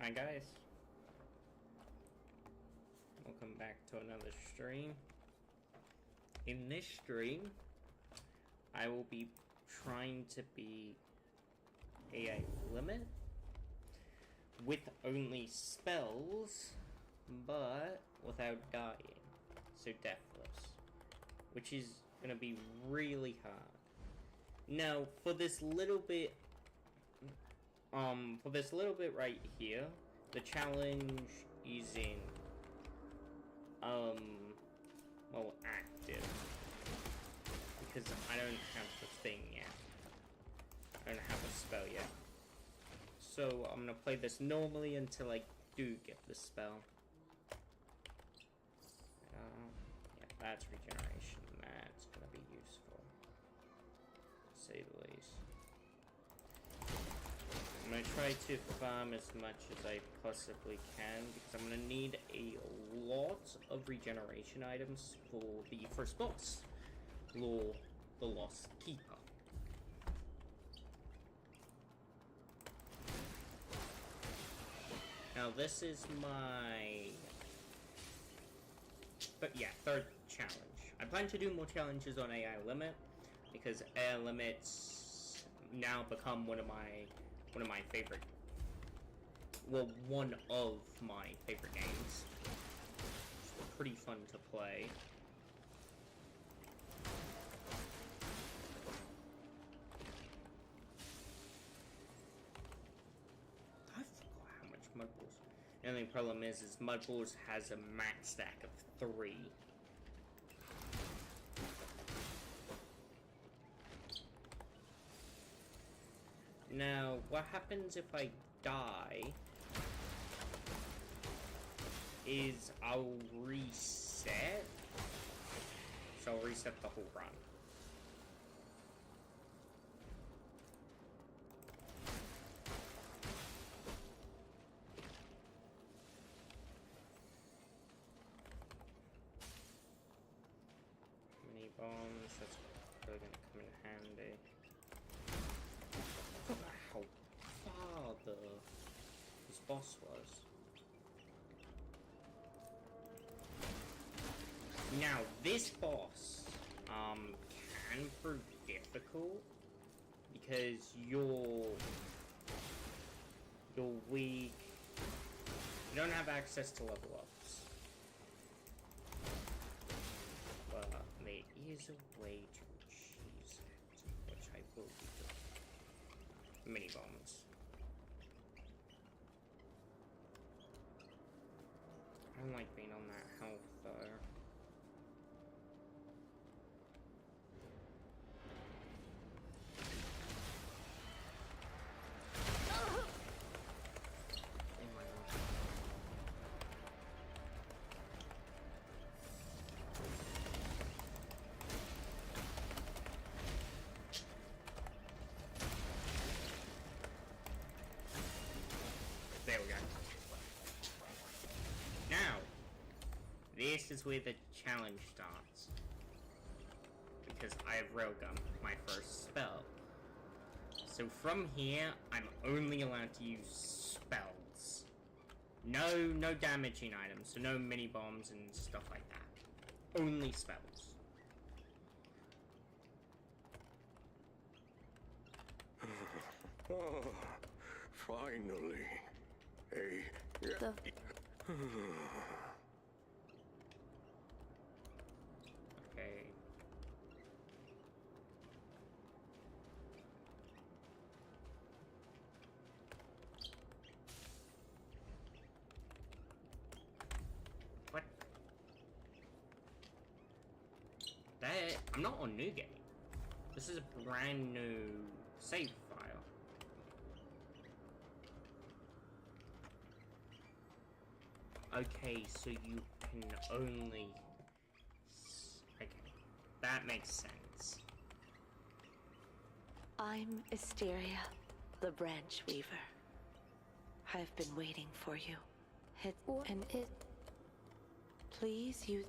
Hi guys, welcome back to another stream. In this stream, I will be trying to beat AI Limit with only spells, but without dying, so deathless, which is gonna be really hard. Now, for this little bit right here, the challenge isn't, well, active. Because I don't have the thing yet. I don't have a spell yet. So, I'm gonna play this normally until I do get the spell. Yeah, that's regeneration. That's gonna be useful, to say the least. I'm gonna try to farm as much as I possibly can because I'm gonna need a lot of regeneration items for the first boss, Lore the Lost Keeper. Now this is my third challenge. I plan to do more challenges on AI Limit because AI Limit's now become one of my favorite, well, one of my favorite games. It's pretty fun to play. I forgot how much Mud Balls. The only problem is Mud Balls has a max stack of 3. Now, what happens if I die is I'll reset. So I'll reset the whole run. Mini bombs, that's really gonna come in handy. I forgot how far this boss was. Now, this boss can prove difficult because you're weak. You don't have access to level ups. But there is a way to cheese it, which I will be doing. Mini bombs. I don't like being on that health though. There we go. Now, this is where the challenge starts. Because I have Railgun, my first spell. So from here, I'm only allowed to use spells. No damaging items, so no mini bombs and stuff like that. Only spells. Oh, finally. Hey. Okay. What? I'm not on New Game. This is a brand new save file. Okay, so you can only... Okay, that makes sense. I'm Asteria, the Branch Weaver. I've been waiting for you. Please use...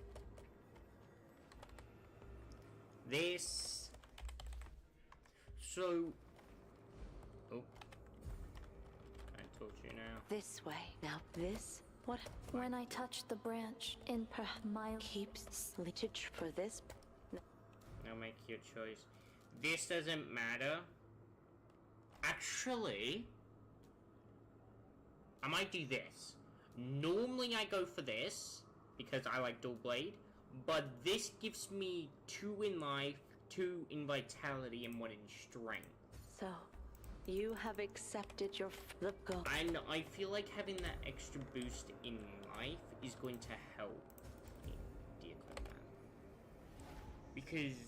This... So... Oh. told you now. This way. Now this? What? When I touched the branch in my Keeps slippage for this? Now make your choice. This doesn't matter. Actually, I might do this. Normally I go for this, because I like dual blade, but this gives me 2 in life, 2 in vitality, and 1 in strength. So, you have accepted your go. And I feel like having that extra boost in life is going to help in Dear Combat. Because,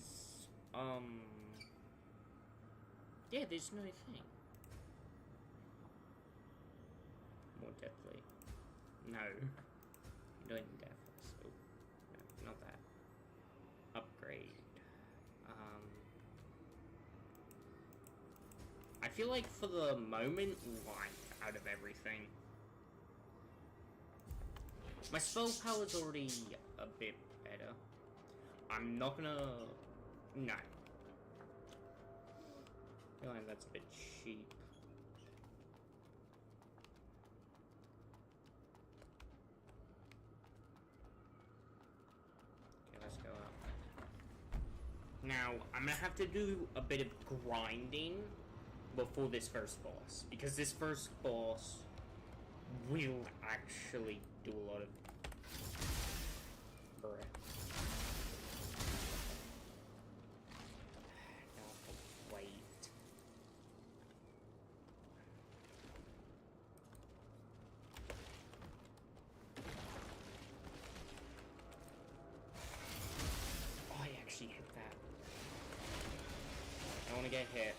yeah, there's no thing. More deathly. No. No deathless. Oh, no, not that. Upgrade. I feel like for the moment, life out of everything. My spell power's already a bit better. I'm not gonna... No. I feel like that's a bit cheap. Okay, let's go up. Now, I'm gonna have to do a bit of grinding before this first boss, because this first boss will actually do a lot of breath. Now, wait. Oh, I actually hit that. I don't want to get hit.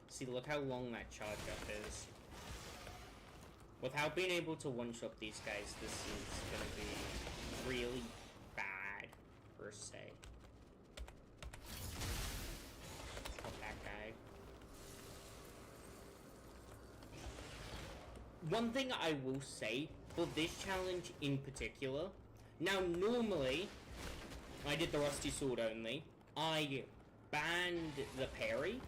See, look how long that charge up is. Without being able to one-shot these guys, this is gonna be really bad, per se. Oh, that guy. One thing I will say, for this challenge in particular, now normally, I did the Rusty Sword only. I banned the parry,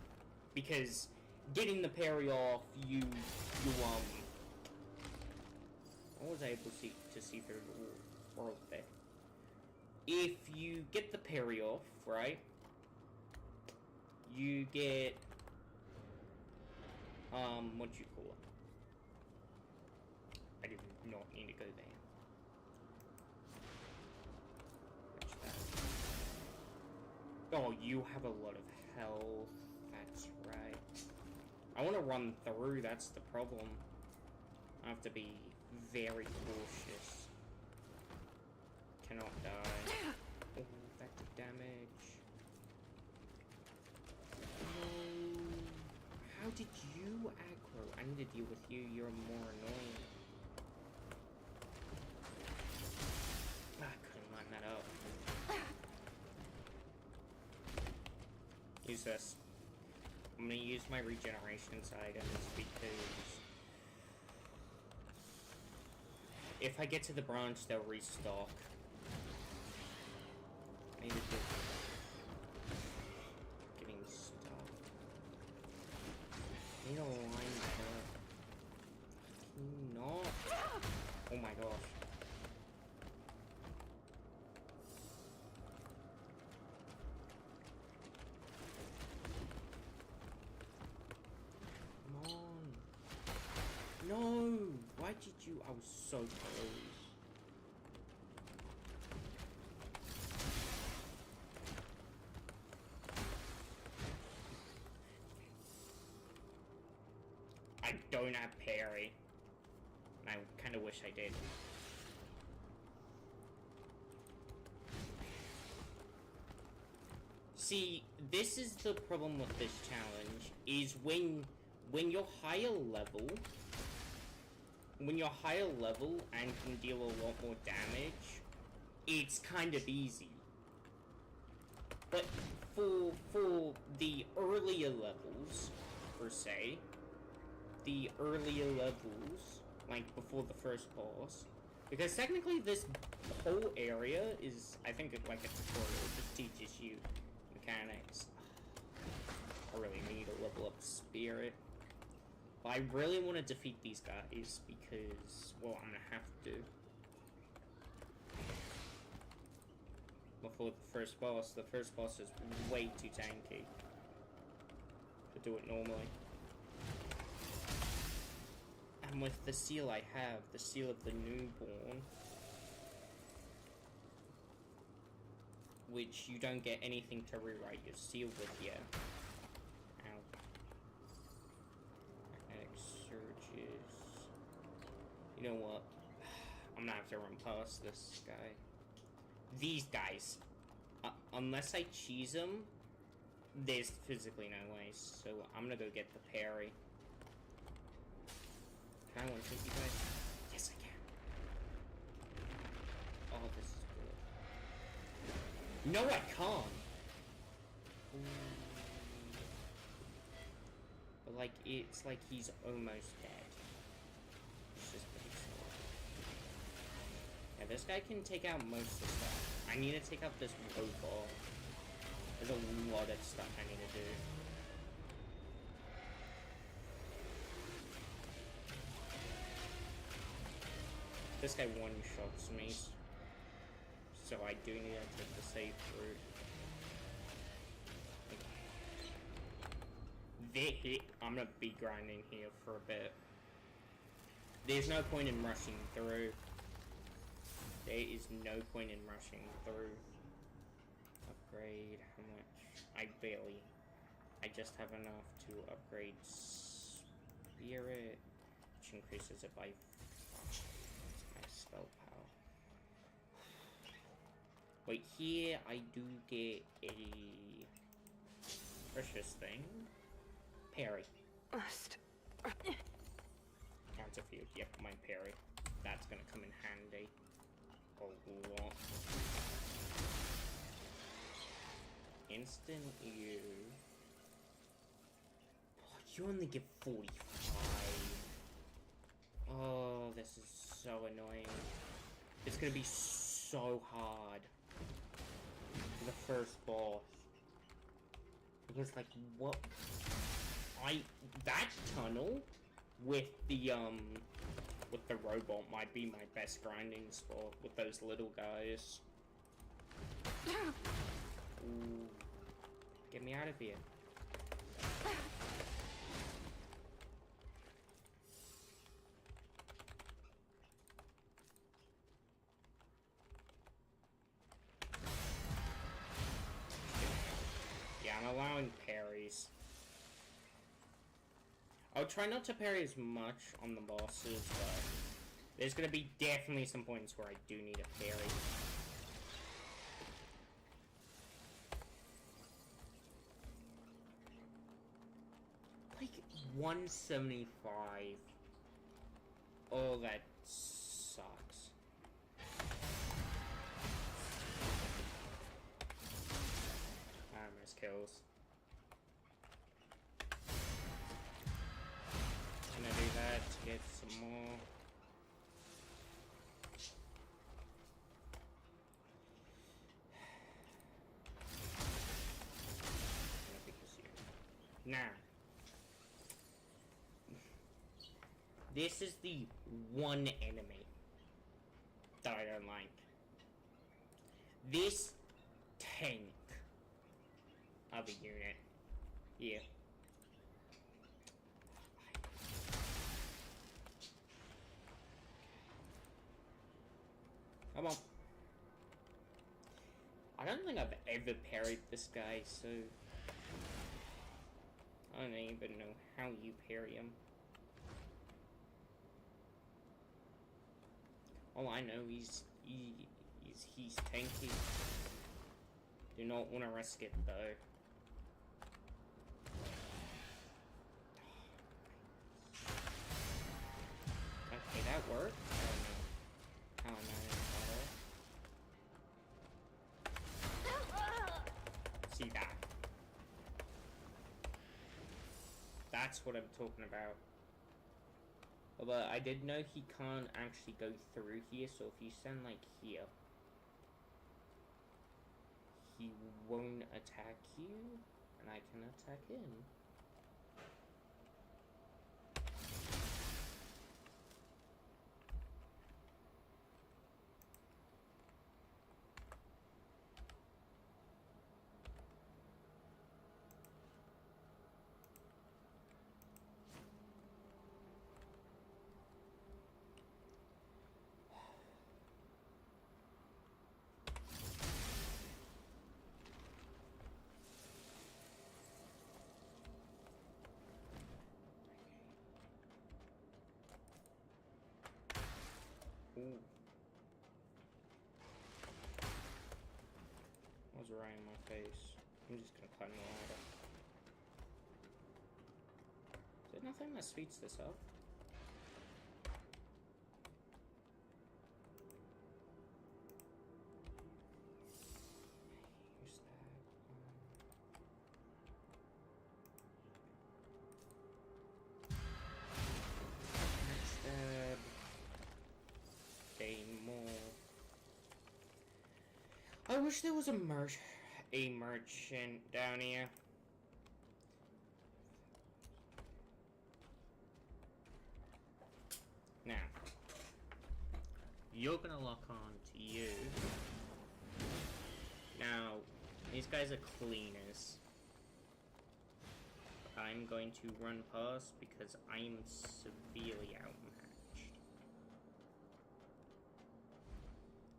because getting the parry off, I was able to see through the world there. If you get the parry off, right, you get, what do you call it? I did not need to go there. Oh, you have a lot of health. That's right. I want to run through, that's the problem. I have to be very cautious. Cannot die. Oh, that did damage. No. How did you aggro? I need to deal with you, you're more annoying. I couldn't line that up. Use this. I'm gonna use my regenerations items because if I get to the branch, they'll restock. I need to do getting stuck. I need to line that up. Can you not? Oh my gosh. No! Why did you? I was so close. I don't have parry. I kind of wish I did. See, this is the problem with this challenge, is when you're higher level, and can deal a lot more damage, it's kind of easy. But for the earlier levels, per se, like before the first boss, because technically this whole area is, I think, like a tutorial. It just teaches you mechanics. I really need to level up Spirit. But I really want to defeat these guys because, well, I'm gonna have to. Before the first boss is way too tanky to do it normally. And with the seal I have, the seal of the newborn, which you don't get anything to rewrite your seal with yet. Ow. Magnetic surges. You know what? I'm gonna have to run past this guy. These guys. Unless I cheese them, there's physically no way. So I'm gonna go get the parry. Can I one-shot you guys? Yes, I can. Oh, this is good. No, I can't! Ooh. But, like, it's like he's almost dead. It's just pretty slow. Yeah, this guy can take out most of the stuff. I need to take out this robot. There's a lot of stuff I need to do. This guy one-shots me, so I do need to take the safe route. I'm gonna be grinding here for a bit. There's no point in rushing through. There is no point in rushing through. Upgrade, how much? I just have enough to upgrade Spirit, which increases it by 5. Spell power. Wait, here I do get a precious thing. Parry. Counter field. Yep, my parry. That's gonna come in handy a lot. Instant you. Oh, you only get 45. Oh, this is so annoying. It's gonna be so hard for the first boss. Because, like, what? That tunnel with the robot might be my best grinding spot with those little guys. Ooh. Get me out of here. Yeah, I'm allowing parries. I'll try not to parry as much on the bosses, but there's gonna be definitely some points where I do need a parry. Like, 175. Oh, that sucks. I missed kills. Gonna do that to get some more. Now, this is the one enemy that I don't like. This tank of a unit here. Come on. I don't think I've ever parried this guy, so I don't even know how you parry him. All I know he's tanky. Do not want to risk it though. Okay, that worked. I don't know how I managed that. See that? That's what I'm talking about. But I did know he can't actually go through here, so if you stand like here, he won't attack you, and I can attack him. Ooh. What's right in my face? I'm just gonna climb the ladder. Is there nothing that speeds this up? Use that. Stab. Gain more. I wish there was a merchant down here. Now, you're gonna lock on to you. Now, these guys are cleaners. I'm going to run past because I am severely outmatched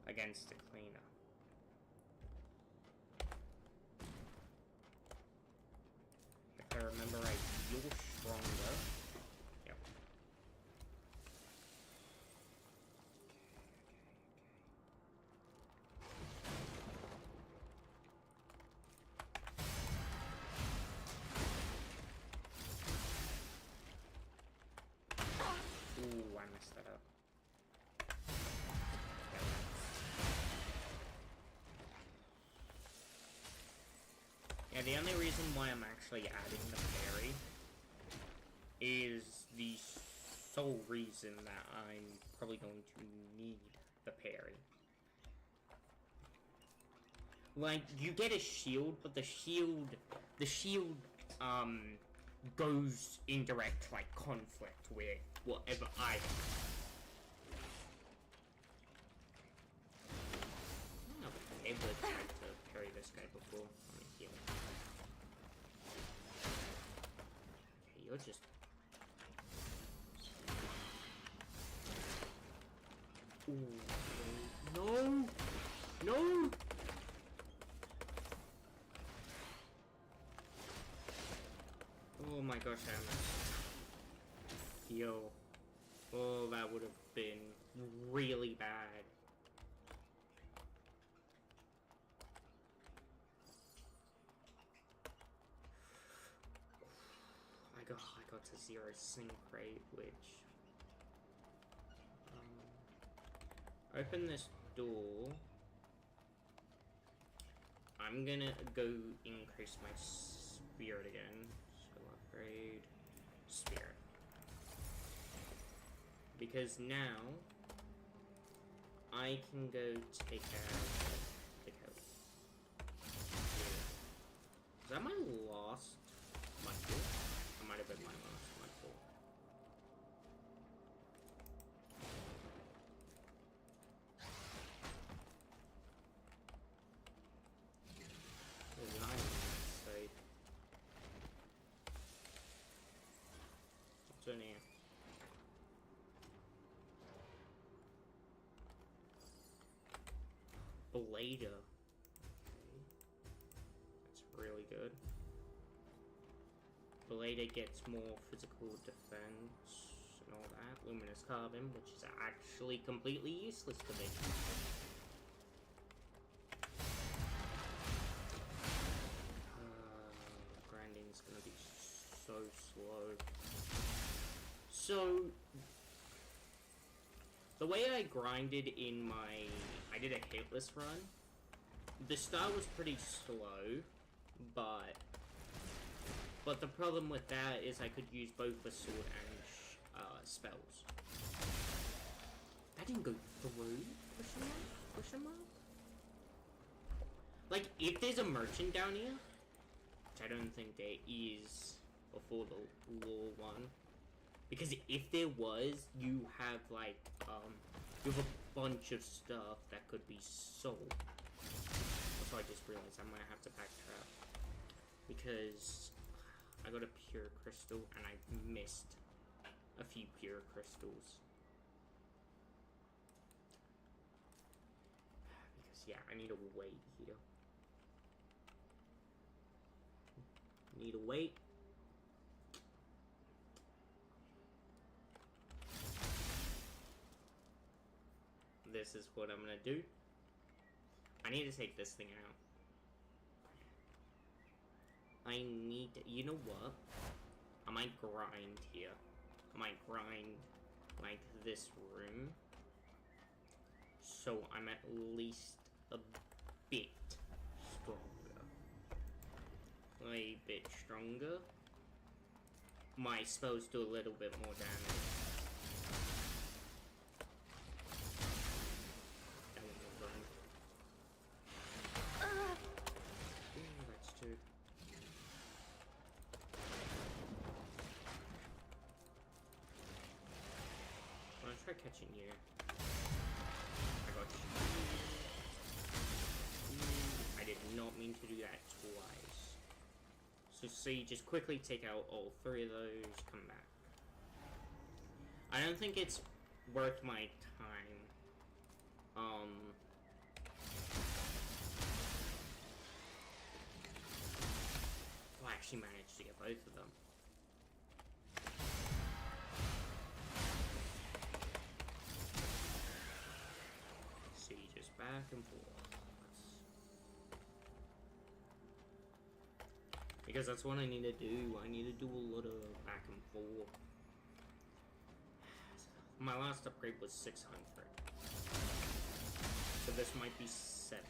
against a cleaner. If I remember right, you're stronger. Yep. Ooh, I messed that up. Yeah, the only reason why I'm actually adding the parry is the sole reason that I'm probably going to need the parry. Like, you get a shield, but the shield goes in direct, like, conflict with whatever I... I've never tried to parry this guy before. Let me heal him. Okay, you're just... Ooh, no! No! Oh my gosh, I missed. Yo. Oh, that would have been really bad. I got to 0 sync rate, which... open this door. I'm gonna go increase my spirit again. So upgrade spirit. Because now I can go take out the coat. Is that my last Mudpool? That might have been my last Mudpool. There's an item on this side. What's in here? Blader. That's really good. Blader gets more physical defense and all that. Luminous Carbon, which is actually completely useless to me. Grinding's gonna be so slow. So, the way I grinded in my... I did a hitless run. The start was pretty slow, but the problem with that is I could use both the sword and spells. That didn't go through? Question mark? Question mark? Like, if there's a merchant down here, which I don't think there is before the law one, because if there was, you have like, you have a bunch of stuff that could be sold. Also, I just realized I might have to backtrack, because I got a pure crystal and I missed a few pure crystals. Because, yeah, I need to wait here. Need to wait. this is what I'm gonna do. I need to take this thing out. I need to, you know what? I might grind here. I might grind like this room. So I'm at least a bit stronger. A bit stronger. My spells do a little bit more damage. That one will run. Ooh, that's two. I'm gonna try catching you. I got you. I did not mean to do that twice. So see, just quickly take out all three of those, come back. I don't think it's worth my time. I actually managed to get both of them. See, just back and forth. Because that's what I need to do. I need to do a lot of back and forth. My last upgrade was 600. So this might be 700.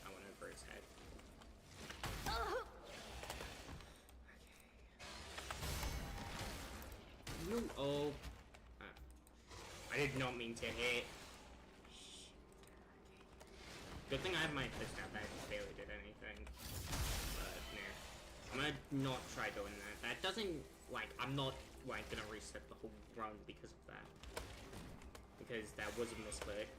I went over his head. Okay. No. Oh. I did not mean to hit. Good thing I have my fist out. That barely did anything. I'm gonna not try doing that. That doesn't, like, I'm not, like, gonna reset the whole run because of that. Because that was a misclick.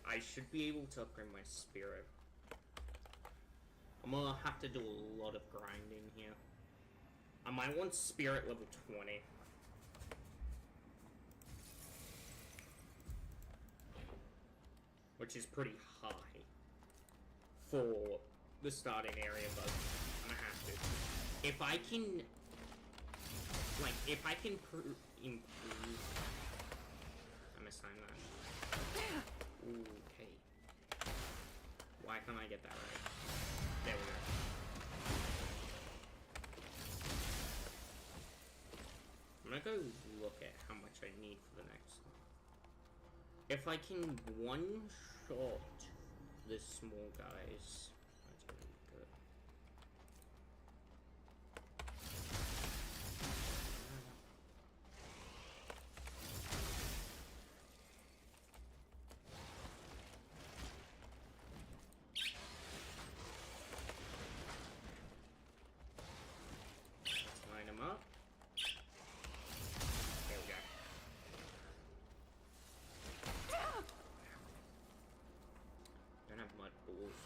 I should be able to upgrade my spirit. I'm gonna have to do a lot of grinding here. I might want spirit level 20. Which is pretty high for the starting area, but I'm gonna have to. If I can, like, if I can improve, I mistimed that. Okay. Why can't I get that right? There we go. I'm gonna go look at how much I need for the next one. If I can one-shot the small guys, that's really good. Let's line them up. There we go. Don't have mud pools.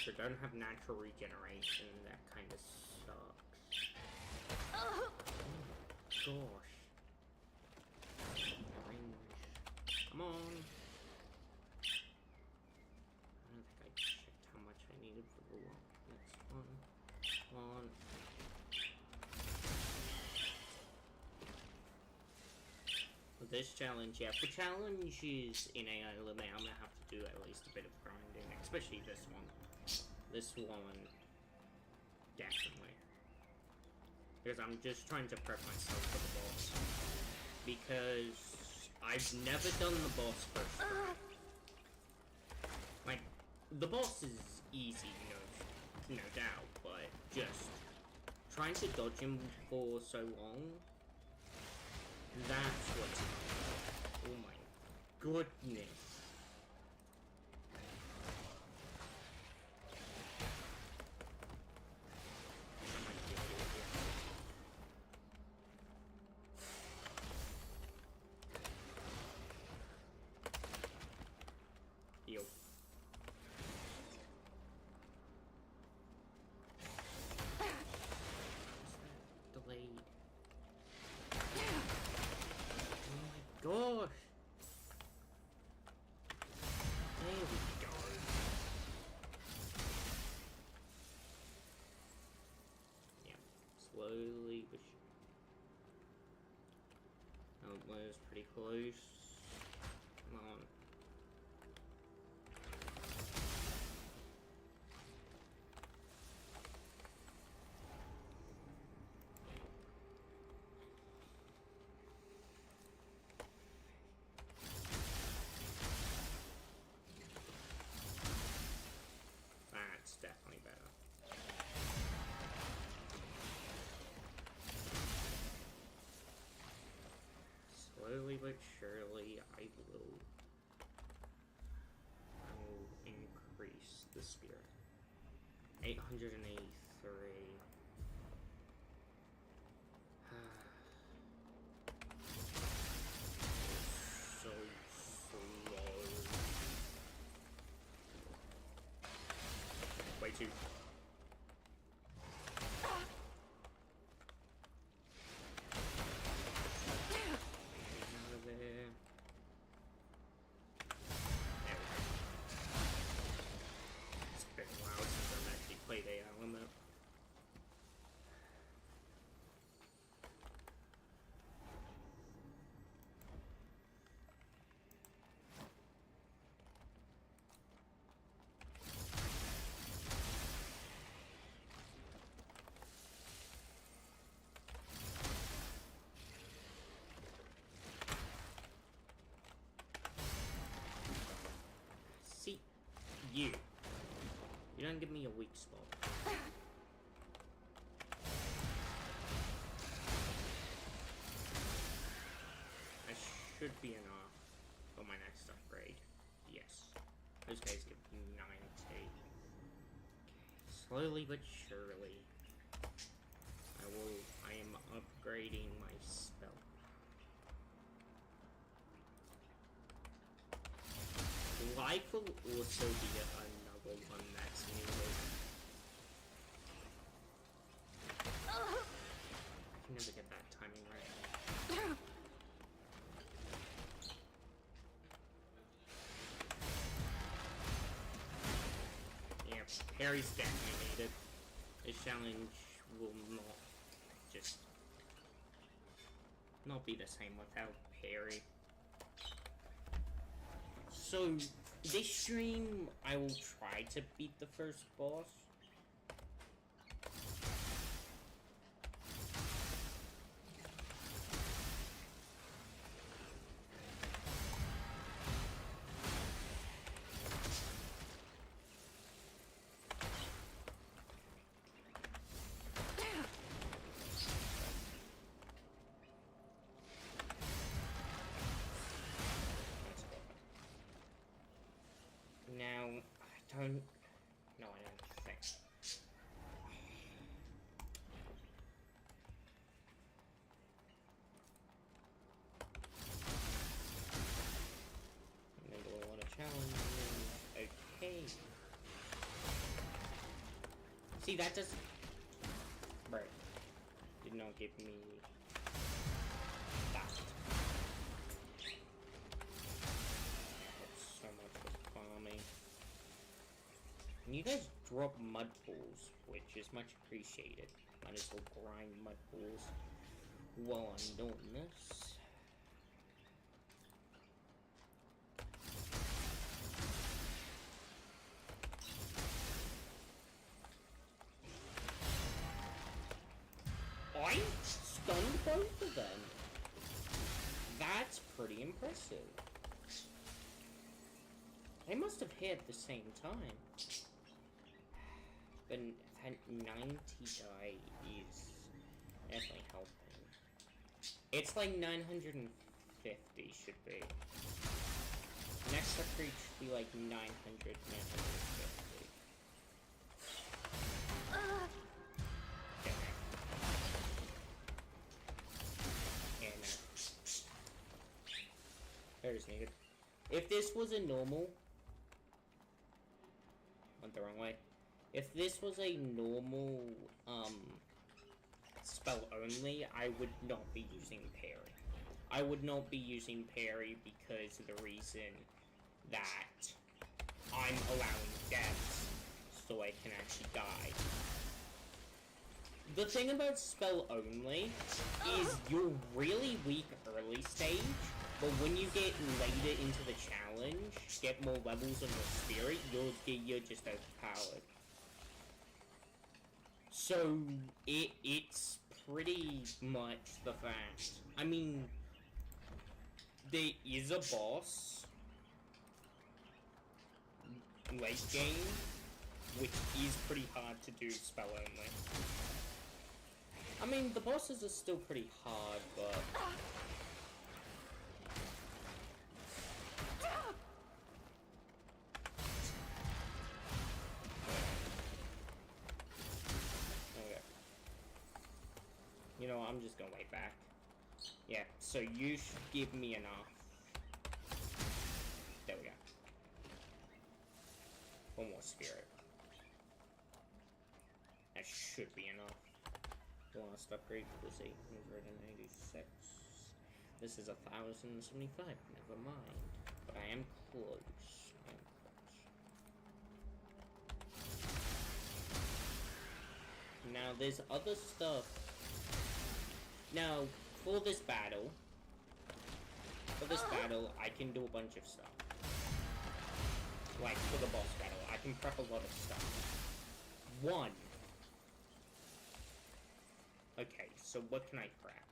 So don't have natural regeneration. That kind of sucks. Oh gosh. Range. Come on. I don't think I checked how much I needed for the next one. Come on. For this challenge, yeah, for challenges in AI Limit, I'm gonna have to do at least a bit of grinding, especially this one. This one, definitely. Because I'm just trying to prep myself for the boss. Because I've never done the boss first try. Like, the boss is easy, no doubt, but just trying to dodge him for so long, that's what's hard. Oh my goodness. Yo. Delayed. Oh my gosh. pretty close. Come on. That's definitely better. Slowly but surely, I will increase the spirit. 883. So slow. Way too. Out of there. There we go. It's been a while since I've actually played a element. See, you don't give me a weak spot. That should be enough for my next upgrade. Yes. Those guys give me 90. Slowly but surely, I am upgrading my spell. Life will also be another one that's needed. I can never get that timing right. Yeah, parry's definitely needed. This challenge will not be the same without parry. So, this stream, I will try to beat the first boss. Now, I don't... No, I don't think. I'm gonna do a lot of challenging. Okay. See, that doesn't... Right. Did not give me... that. That's so much for farming. And you guys drop mud balls, which is much appreciated. Might as well grind mud balls while I'm doing this. I stunned both of them. That's pretty impressive. They must have hit at the same time. But that 90 die is definitely helping. It's like 950 should be. Next upgrade should be like 900, 950. Okay. And there's needed. If this was a normal... Went the wrong way. If this was a normal, spell only, I would not be using parry. I would not be using parry because of the reason that I'm allowing deaths so I can actually die. The thing about spell only is you're really weak early stage, But when you get later into the challenge, get more levels on your spirit, you're just overpowered. So it's pretty much the fact. I mean, there is a boss late game, which is pretty hard to do spell only. I mean, the bosses are still pretty hard, but okay. You know what, I'm just gonna wait back. Yeah, so you should give me enough. There we go. One more spirit. That should be enough. Last upgrade was 886. This is 1075. Never mind. But I am close. I am close. Now, there's other stuff. Now, for this battle, I can do a bunch of stuff. Like, for the boss battle, I can prep a lot of stuff. One. Okay, so what can I prep?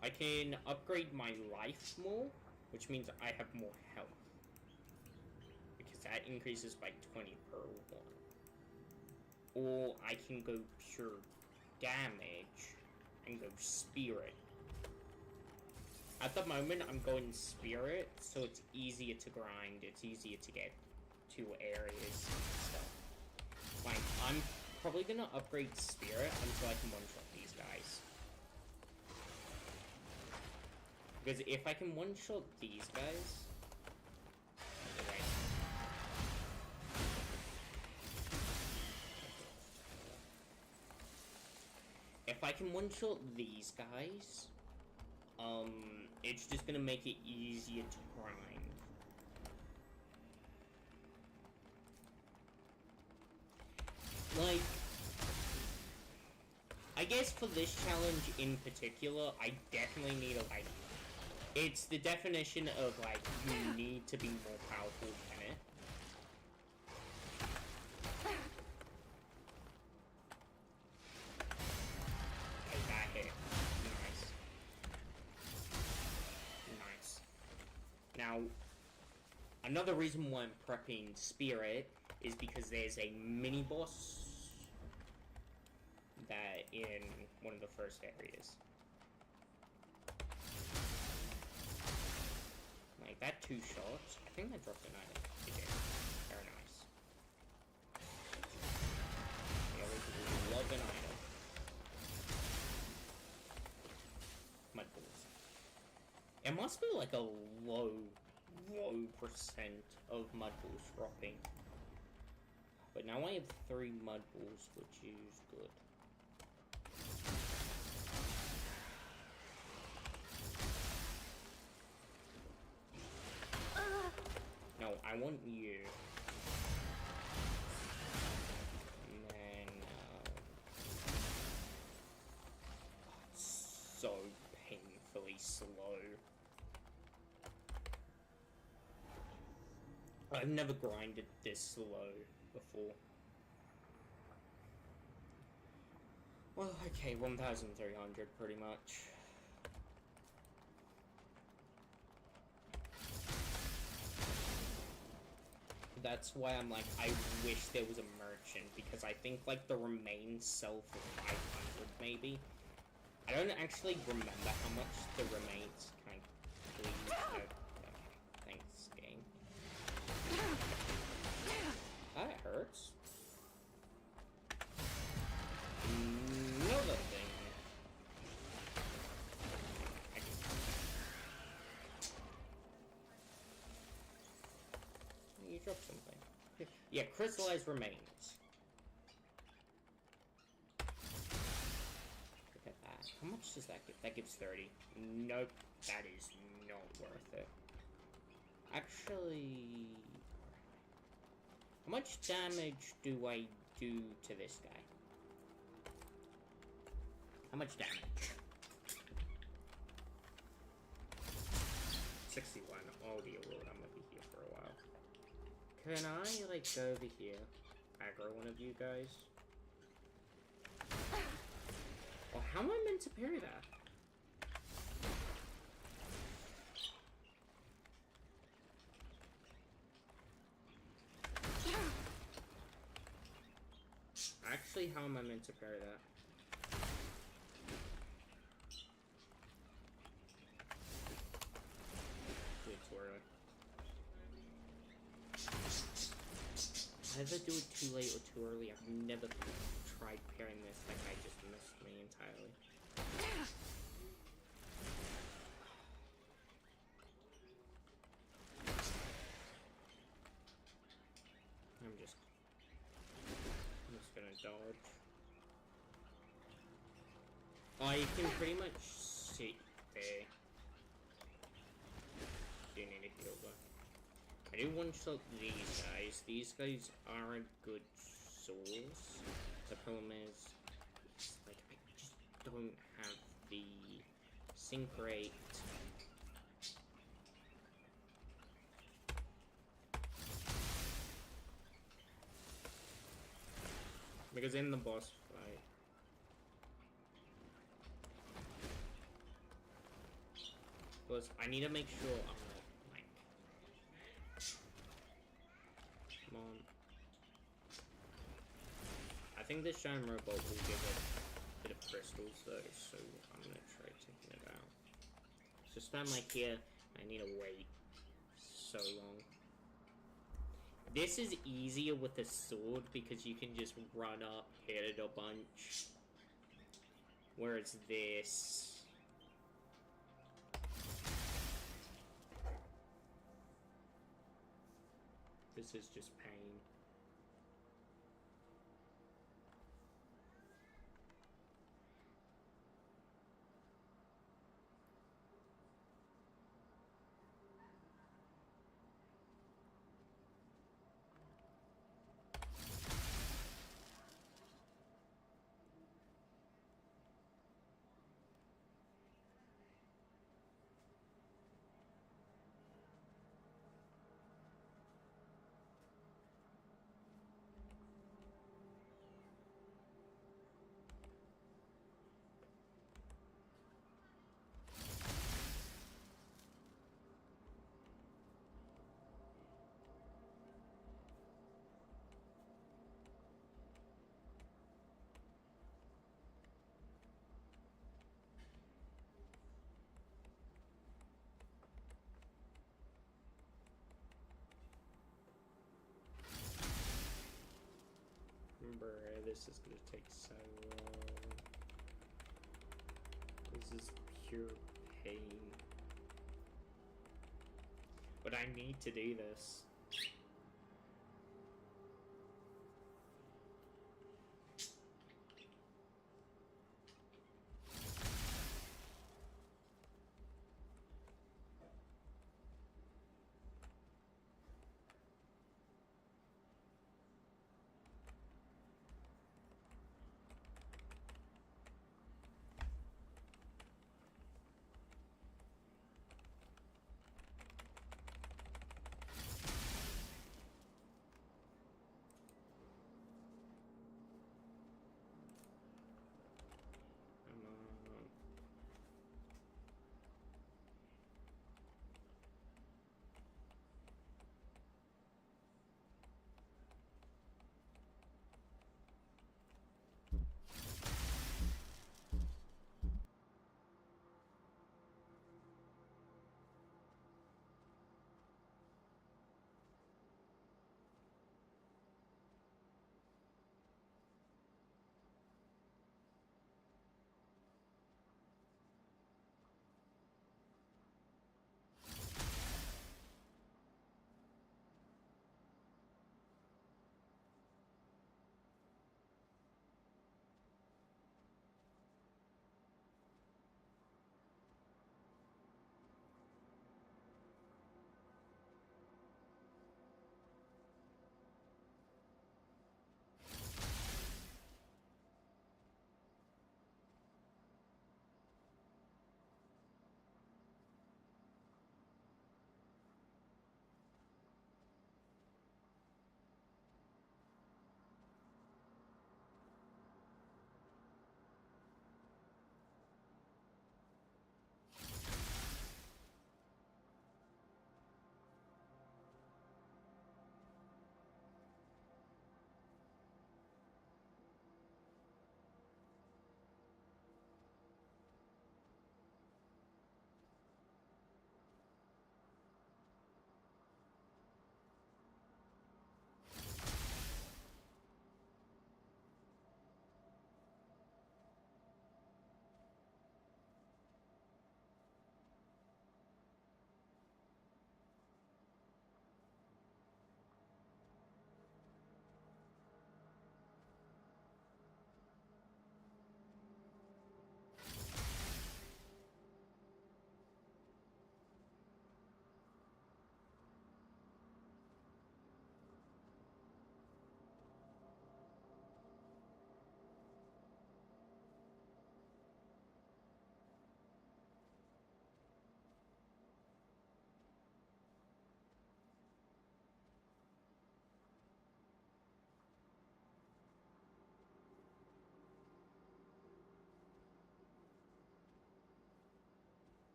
I can upgrade my life more, which means I have more health. Because that increases by 20 per one. Or I can go pure damage and go spirit. At the moment, I'm going spirit, so it's easier to grind, it's easier to get to areas and stuff. Like, I'm probably gonna upgrade spirit until I can one-shot these guys. Because if I can one-shot these guys... If I can one-shot these guys, it's just gonna make it easier to grind. Like, I guess for this challenge in particular, I definitely need a, like, it's the definition of, like, you need to be more powerful than it. Okay, that hit. Nice. Nice. Now, another reason why I'm prepping Spirit is because there's a mini-boss that in one of the first areas. Like, that 2 shots, I think I dropped an item. It did. Very nice. Yeah, we love an item. Mud balls. It must be like a low percent of mud balls dropping. But now I have 3 mud balls, which is good. No, I want you. And then, so painfully slow. I've never grinded this slow before. Well, okay, 1,300 pretty much. That's why I'm like, I wish there was a merchant, because I think, like, the remains sell for 500, maybe. I don't actually remember how much the remains, can I please? No. Okay, thanks, game. That hurts. Another thing. You dropped something. Yeah, crystallized remains. Look at that. How much does that give? That gives 30. Nope, that is not worth it. Actually, how much damage do I do to this guy? How much damage? 61. Oh dear lord, I'm gonna be here for a while. Can I, like, go over here? Aggro one of you guys? Oh, how am I meant to parry that? Actually, how am I meant to parry that? Way too early. Either do it too late or too early. I've never tried parrying this. That guy just missed me entirely. I'm just gonna dodge. Oh, you can pretty much sit there. Do you need a heal though? I do one-shot these guys. These guys are a good source. The problem is, it's like, I just don't have the sync rate. Because in the boss fight, plus I need to make sure I'm not like, come on. I think this giant robot will give it a bit of crystals though, so I'm gonna try taking it out. So stand like here, I need to wait so long. This is easier with a sword because you can just run up, hit it a bunch. Whereas this... this is just pain. Bruh, this is gonna take so long. This is pure pain. But I need to do this.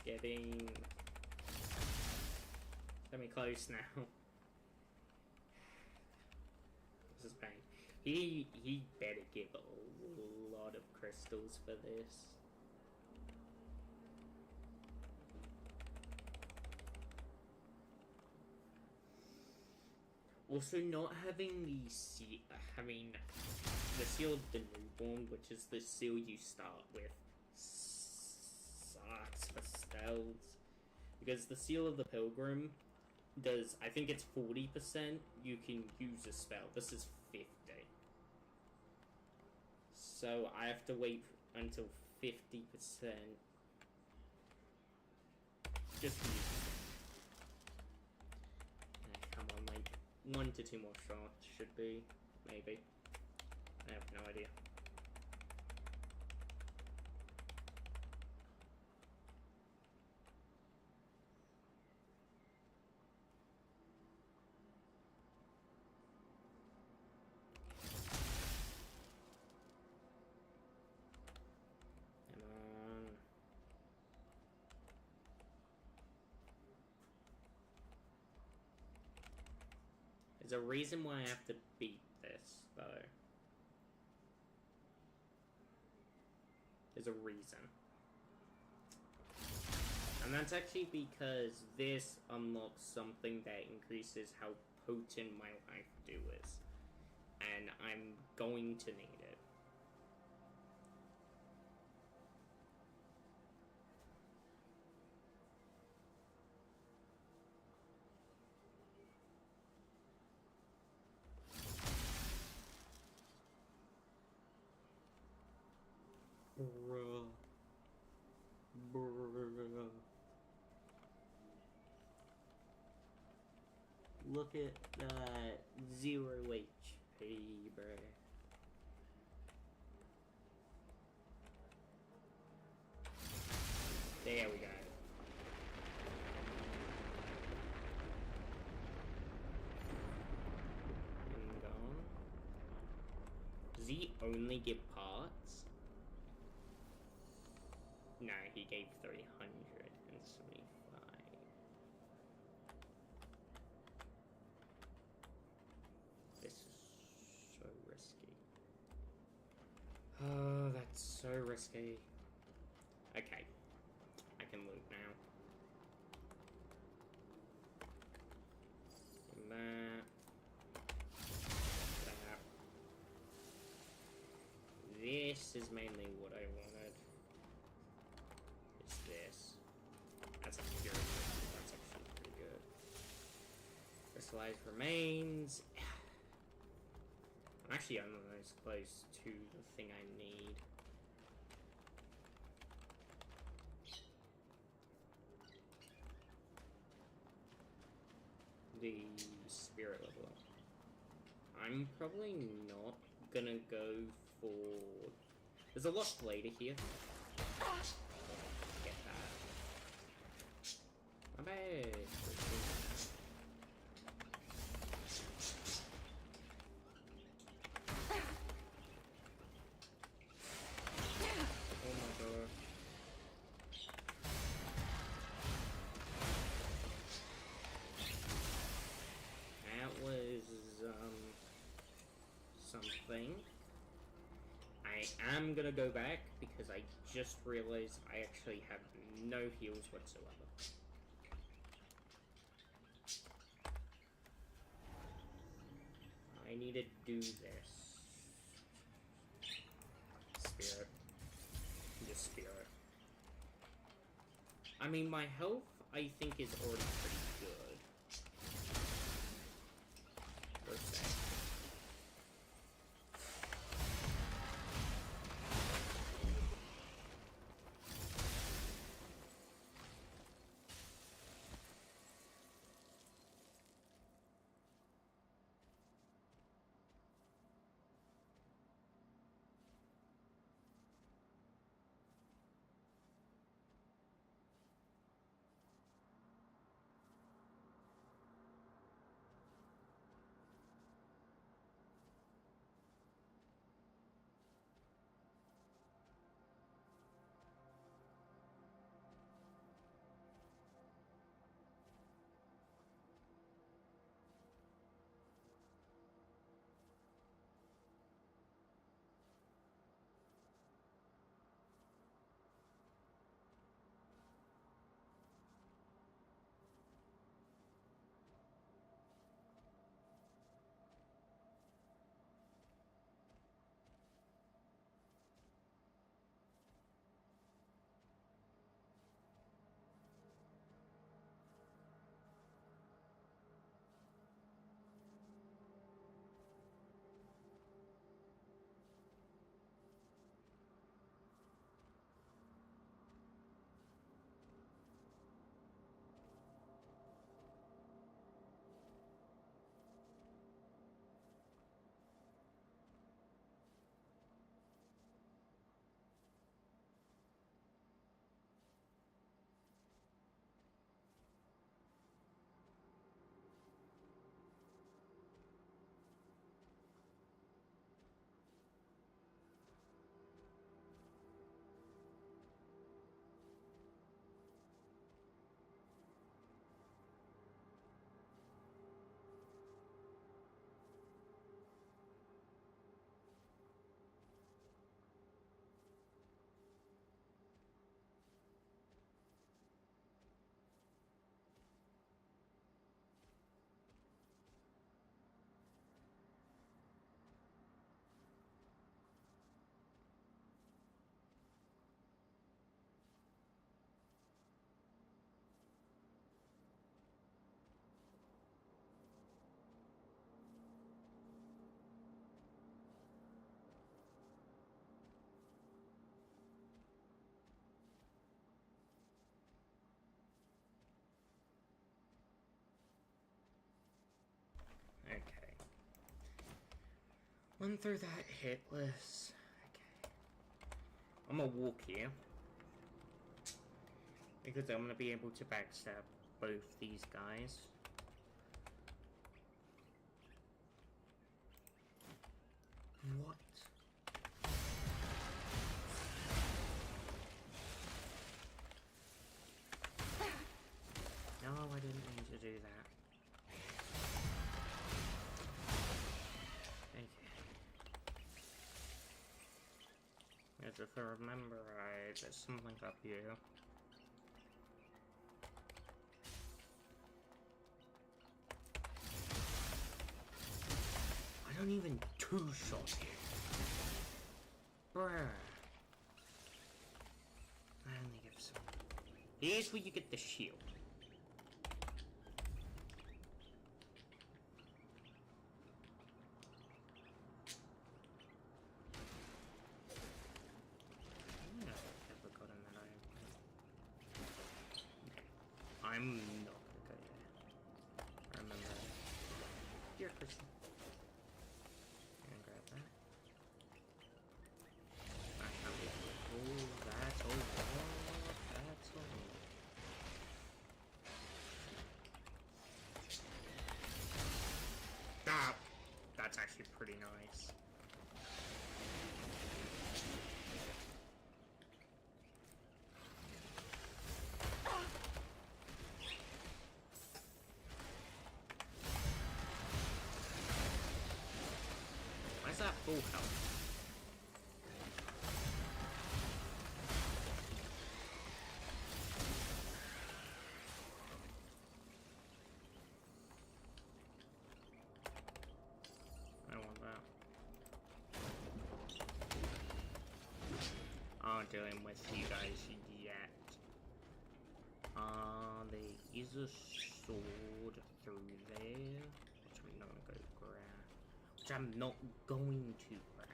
Getting semi-close now. This is pain. He better give a lot of crystals for this. Also, not having the seal of the newborn, which is the seal you start with, sucks for spells. Because the seal of the pilgrim does, I think it's 40%, you can use a spell. This is 50. So I have to wait until 50%. Just to use it. Come on, like 1 to 2 more shots should be, maybe. I have no idea. There's a reason why I have to beat this, though. There's a reason. And that's actually because this unlocks something that increases how potent my life dew is. And I'm going to need it. Look at that 0 HP, bruh. There we go. And gone. Does he only give parts? No, he gave 375. This is so risky. Oh, that's so risky. Okay. I can loot now. And that. That. This is mainly what I wanted. This. That's a pure. That's actually pretty good. Crystallized remains. I'm actually almost close to the thing I need. The spirit level up. I'm probably not gonna go for. There's a lost later here. Get that. My bad. Oh my god. That was something. I am gonna go back because I just realized I actually have no heals whatsoever. I need to do this. Spirit. Just spirit. I mean, my health, I think, is already pretty good. Per se. Run through that hitless. Okay. I'm gonna walk here. Because I'm gonna be able to backstab both these guys. What? No, I didn't mean to do that. Okay. Yes, if I remember right, there's something up here. I don't even two-shot you. Bruh. I only give some. Here's where you get the shield. I don't know if I've ever gotten that item. I'm not gonna go there. I remember that. Dear Kristen. Grab that. Oh, that's a lot. That's a lot. Ah, that's actually pretty nice. Why's that full health? I want that. Aren't dealing with you guys yet. There is a sword through there, which I'm not gonna go grab. Which I'm not going to grab.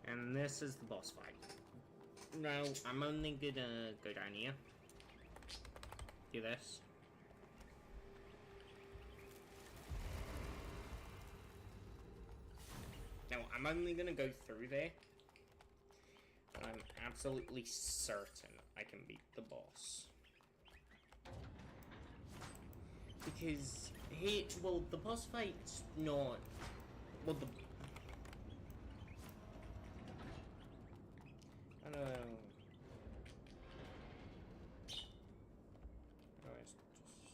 And this is the boss fight. No, I'm only gonna go down here. Do this. Now, I'm only gonna go through there. But I'm absolutely certain I can beat the boss. Because well, the boss fight's not, well, I don't know. Oh, it's just...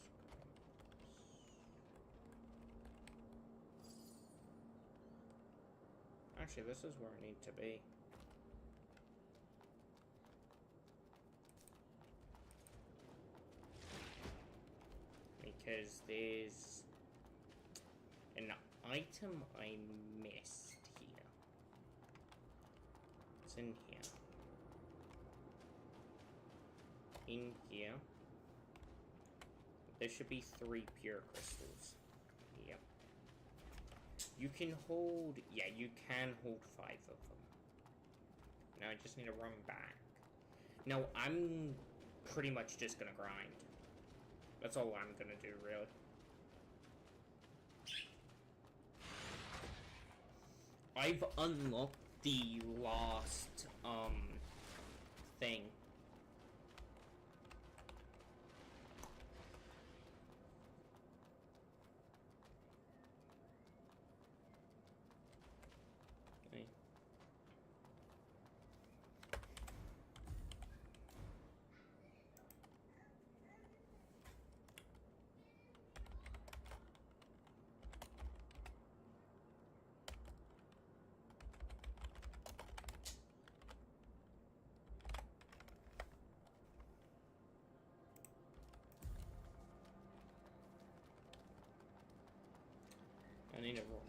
Actually, this is where I need to be. Because there's an item I missed here. It's in here. In here. There should be 3 pure crystals. Yep. You can hold... Yeah, you can hold 5 of them. Now I just need to run back. No, I'm pretty much just gonna grind. That's all I'm gonna do, really. I've unlocked the last, thing. Okay. I need a roll.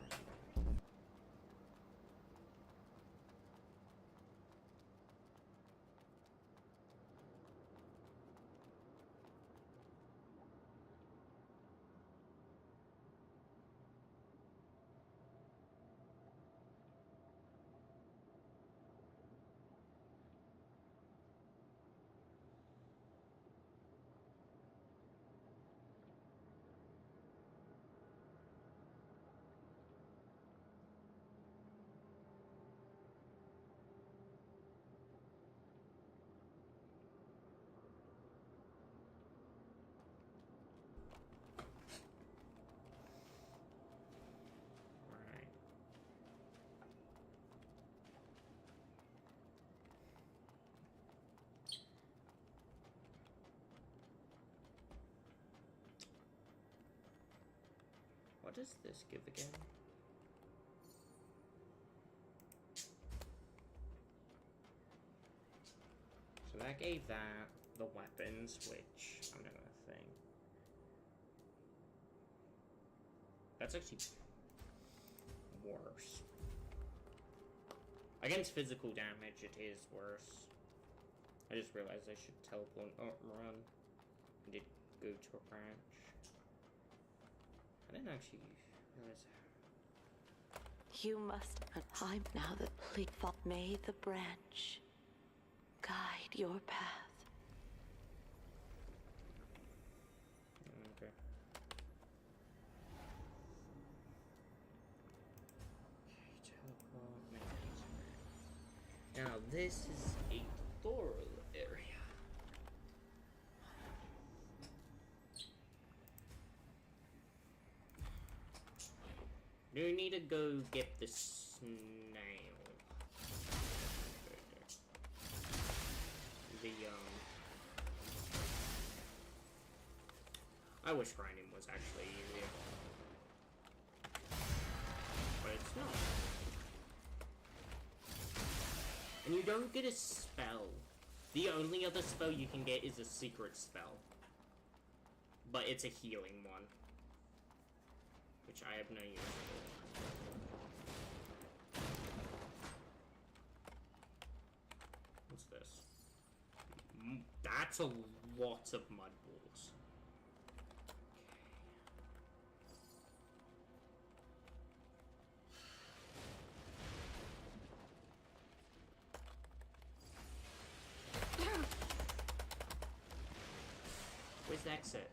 What does this give again? So that gave that the weapons, which I'm not gonna think. That's actually worse. Against physical damage, it is worse. I just realized I should teleport and run. I did go to a branch. I didn't actually realize that. You must have time now that please may the branch guide your path. Okay. Teleport. Now this is a tutorial area. You need to go get the snail. The I wish grinding was actually easier, but it's not. And you don't get a spell. The only other spell you can get is a secret spell, but it's a healing one, which I have no use for. What's this? That's a lot of mud balls. Where's the exit?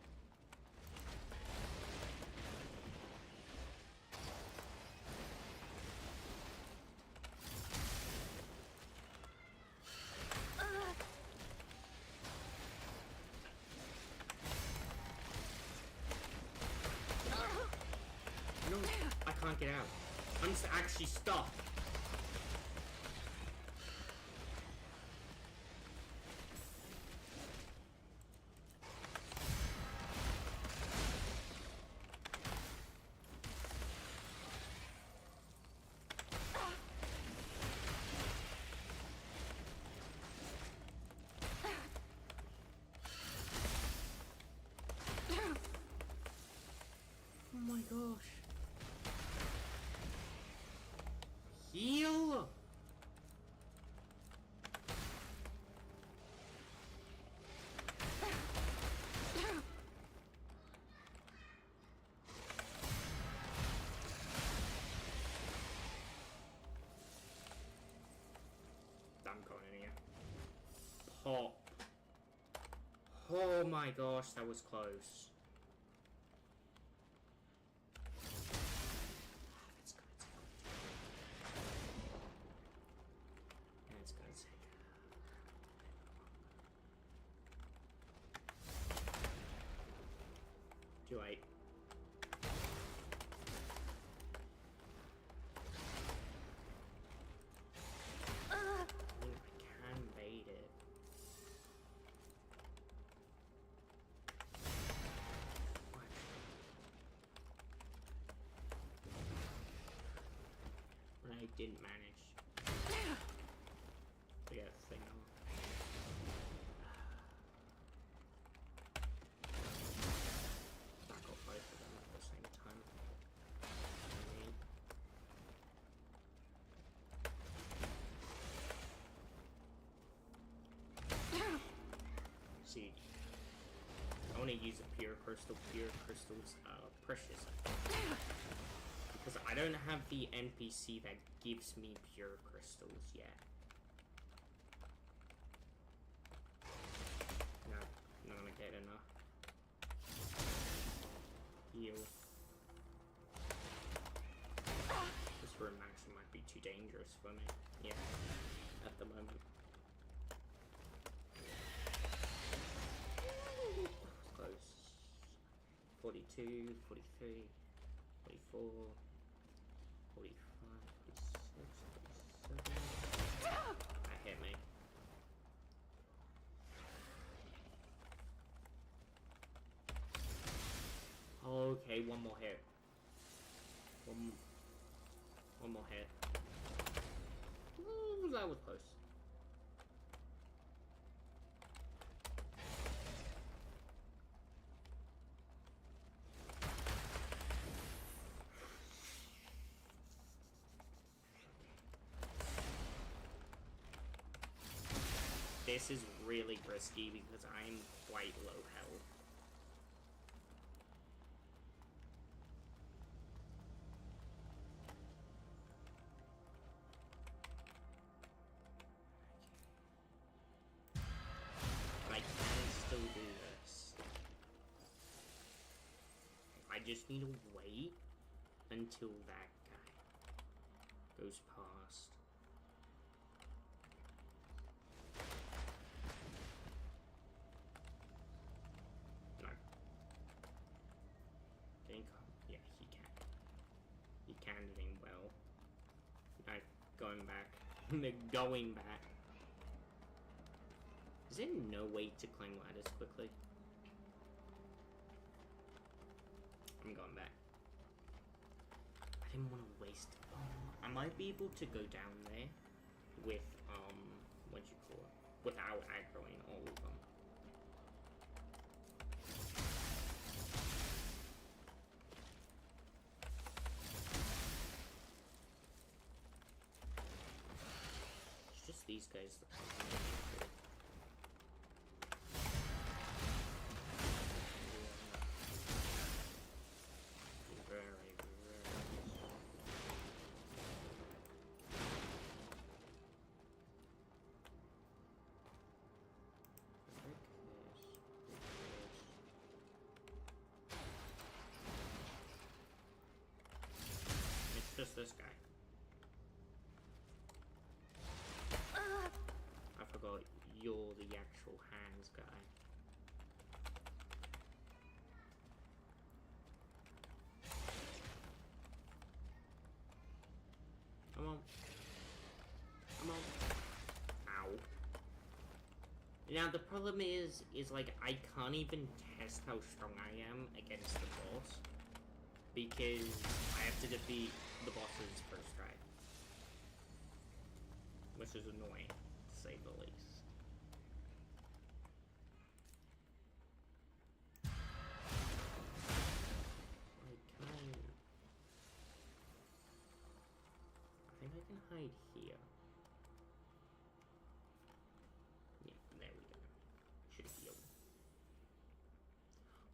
No, I can't get out. I'm actually stuck. Oh my gosh. Heal! I'm going in here. Pop. Oh my gosh, that was close. Do I? I mean, I can bait it. What? When I didn't manage to get a thing on. See, I want to use a pure crystal. Pure crystals are precious. Because I don't have the NPC that gives me pure crystals yet. No, not gonna get enough. Heal. This room actually might be too dangerous for me. Yeah, at the moment. Close. 42, 43, 44, 45, 46, 47. That hit me. Okay, one more hit. One more hit. Ooh, that was close. This is really risky because I'm quite low health. I can still do this. I just need to wait until that guy goes past. No. Can he come? Yeah, he can. He can doing well. No, going back. Going back. Is there no way to climb ladders quickly? I'm going back. I didn't want to waste. I might be able to go down there with what you call it, without aggroing all of them. It's just these guys that I'm really just this guy. I forgot you're the actual hands guy. Come on. Come on. Ow. Now the problem is like I can't even test how strong I am against the boss. Because I have to defeat the boss's first try. Which is annoying, to say the least. I think I can hide here. Yeah, there we go. Should heal.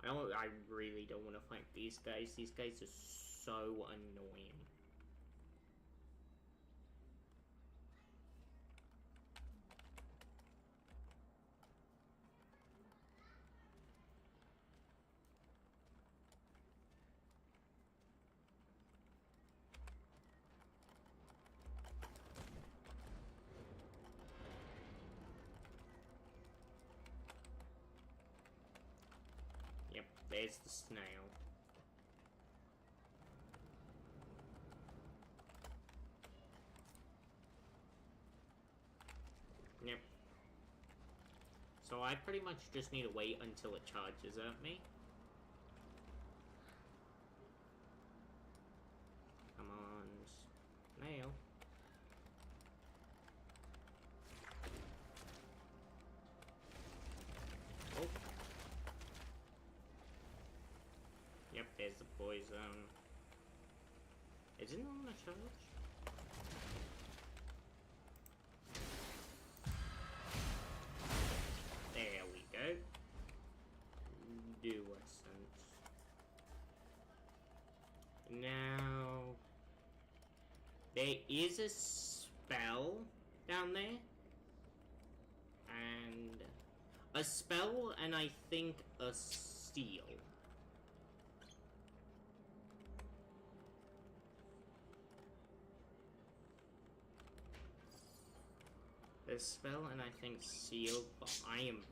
I really don't want to fight these guys. These guys are so annoying. Yep, there's the snail. Yep. So I pretty much just need to wait until it charges at me. Come on, snail. Oh. Yep, there's the poison. Is it on a charge? There we go. Do a sense. Now, there is a spell down there, and a spell, and I think a steal. There's spell and I think seal, but I am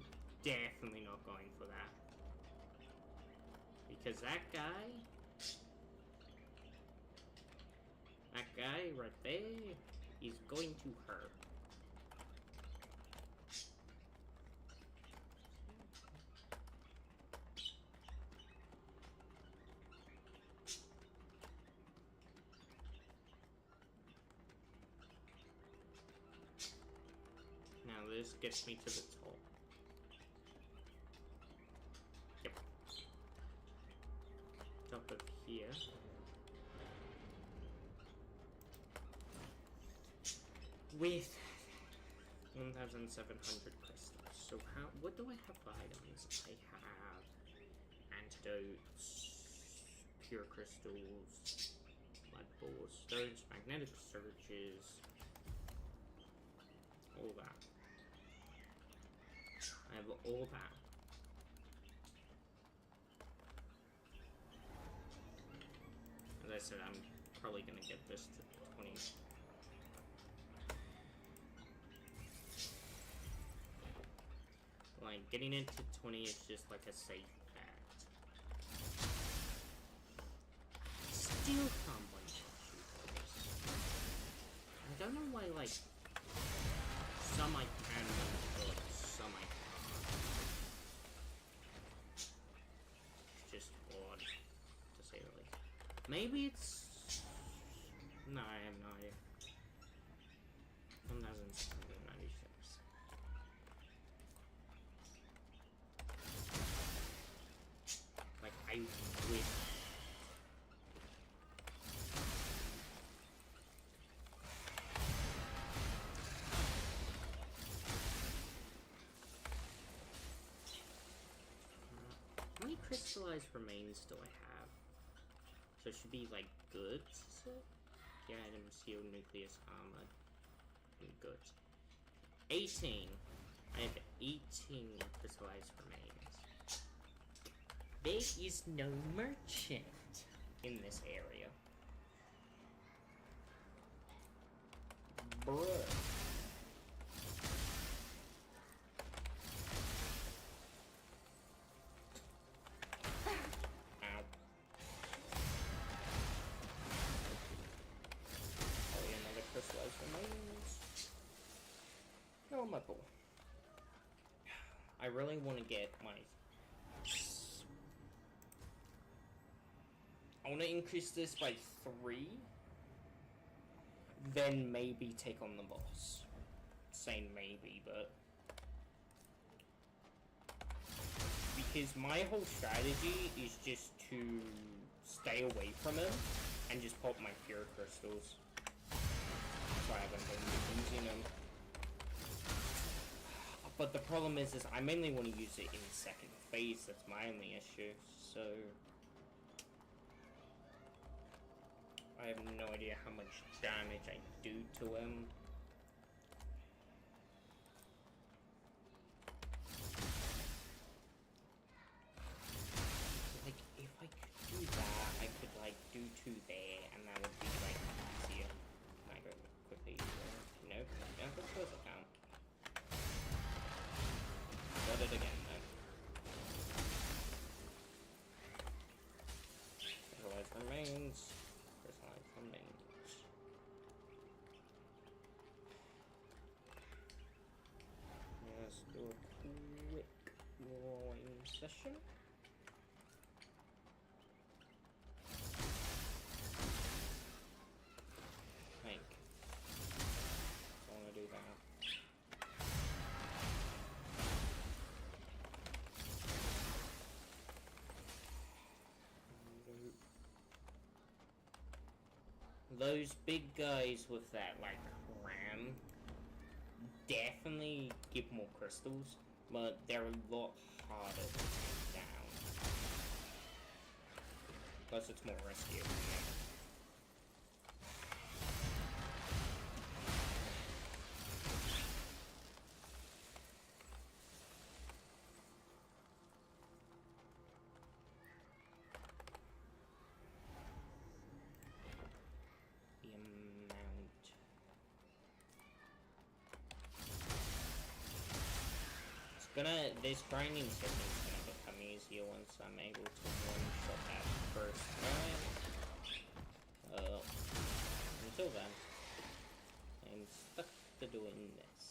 definitely not going for that. Because that guy right there is going to hurt. this gets me to the top. Yep. Top of here. With 1,700 crystals. So what do I have for items? I have antidotes, pure crystals, blood balls, stones, magnetic surges, all that. I have all that. As I said, I'm probably gonna get this to 20. Like, getting it to 20 is just like a safe bet. Still can't one shot shoot. I don't know why, like, some I can, but some I can't. It's just odd, to say the least. Maybe it's... No, I have no idea. 1,796. Like, I wish. How many crystallized remains do I have? So it should be like goods. Yeah, item seal, nucleus, armor, and goods. 18. I have 18 crystallized remains. There is no merchant in this area. Bruh. Ow. Probably another crystallized remains. No, my ball. I really want to get my... I want to increase this by 3, then maybe take on the boss. Saying maybe, but... Because my whole strategy is just to stay away from him and just pop my pure crystals. So I haven't been using them. But the problem is I mainly want to use it in second phase, that's my only issue, so... I have no idea how much damage I do to him. Like, if I could do that, I could, like, do 2 there, and that would be, like, easier. Can I go quickly? Nope. Yeah, of course I can. Got it again, then. Crystallized remains. Crystallized remains. Let's do a quick rolling session. Think. I want to do that. Those big guys with that, like, ram definitely give more crystals, but they're a lot harder to take down. Plus, it's more risky. This grinding system is gonna become easier once I'm able to one-shot that first time. Until then, I'm stuck to doing this.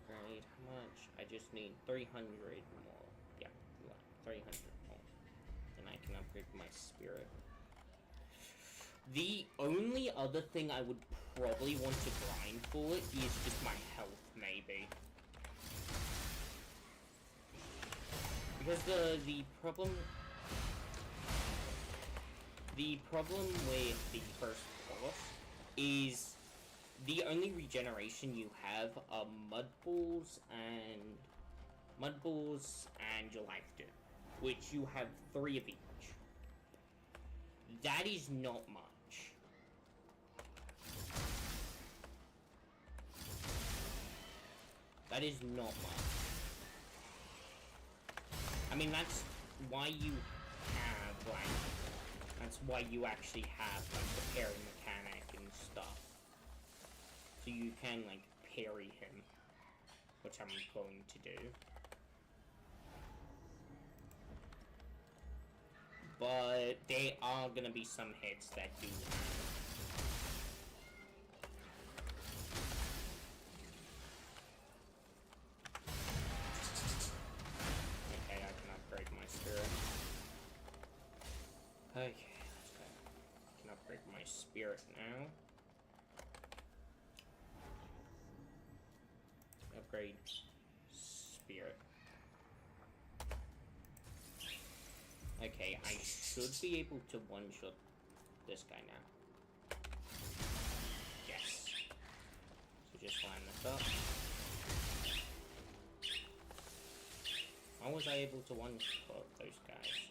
Right, how much? I just need 300 more. Yeah, 300 more. Then I can upgrade my spirit. The only other thing I would probably want to grind for is just my health, maybe. Because the problem with the first boss is the only regeneration you have are mud balls and your life dip, which you have 3 of each. That is not much. That is not much. I mean, that's why you have, like, that's why you actually have, like, the parry mechanic and stuff. So you can, like, parry him, which I'm going to do. But there are gonna be some hits that do that. Okay, I can upgrade my spirit. Okay, let's go. I can upgrade my spirit now. Upgrade spirit. Okay, I should be able to one-shot this guy now. Yes. So just line this up. How was I able to one-shot those guys?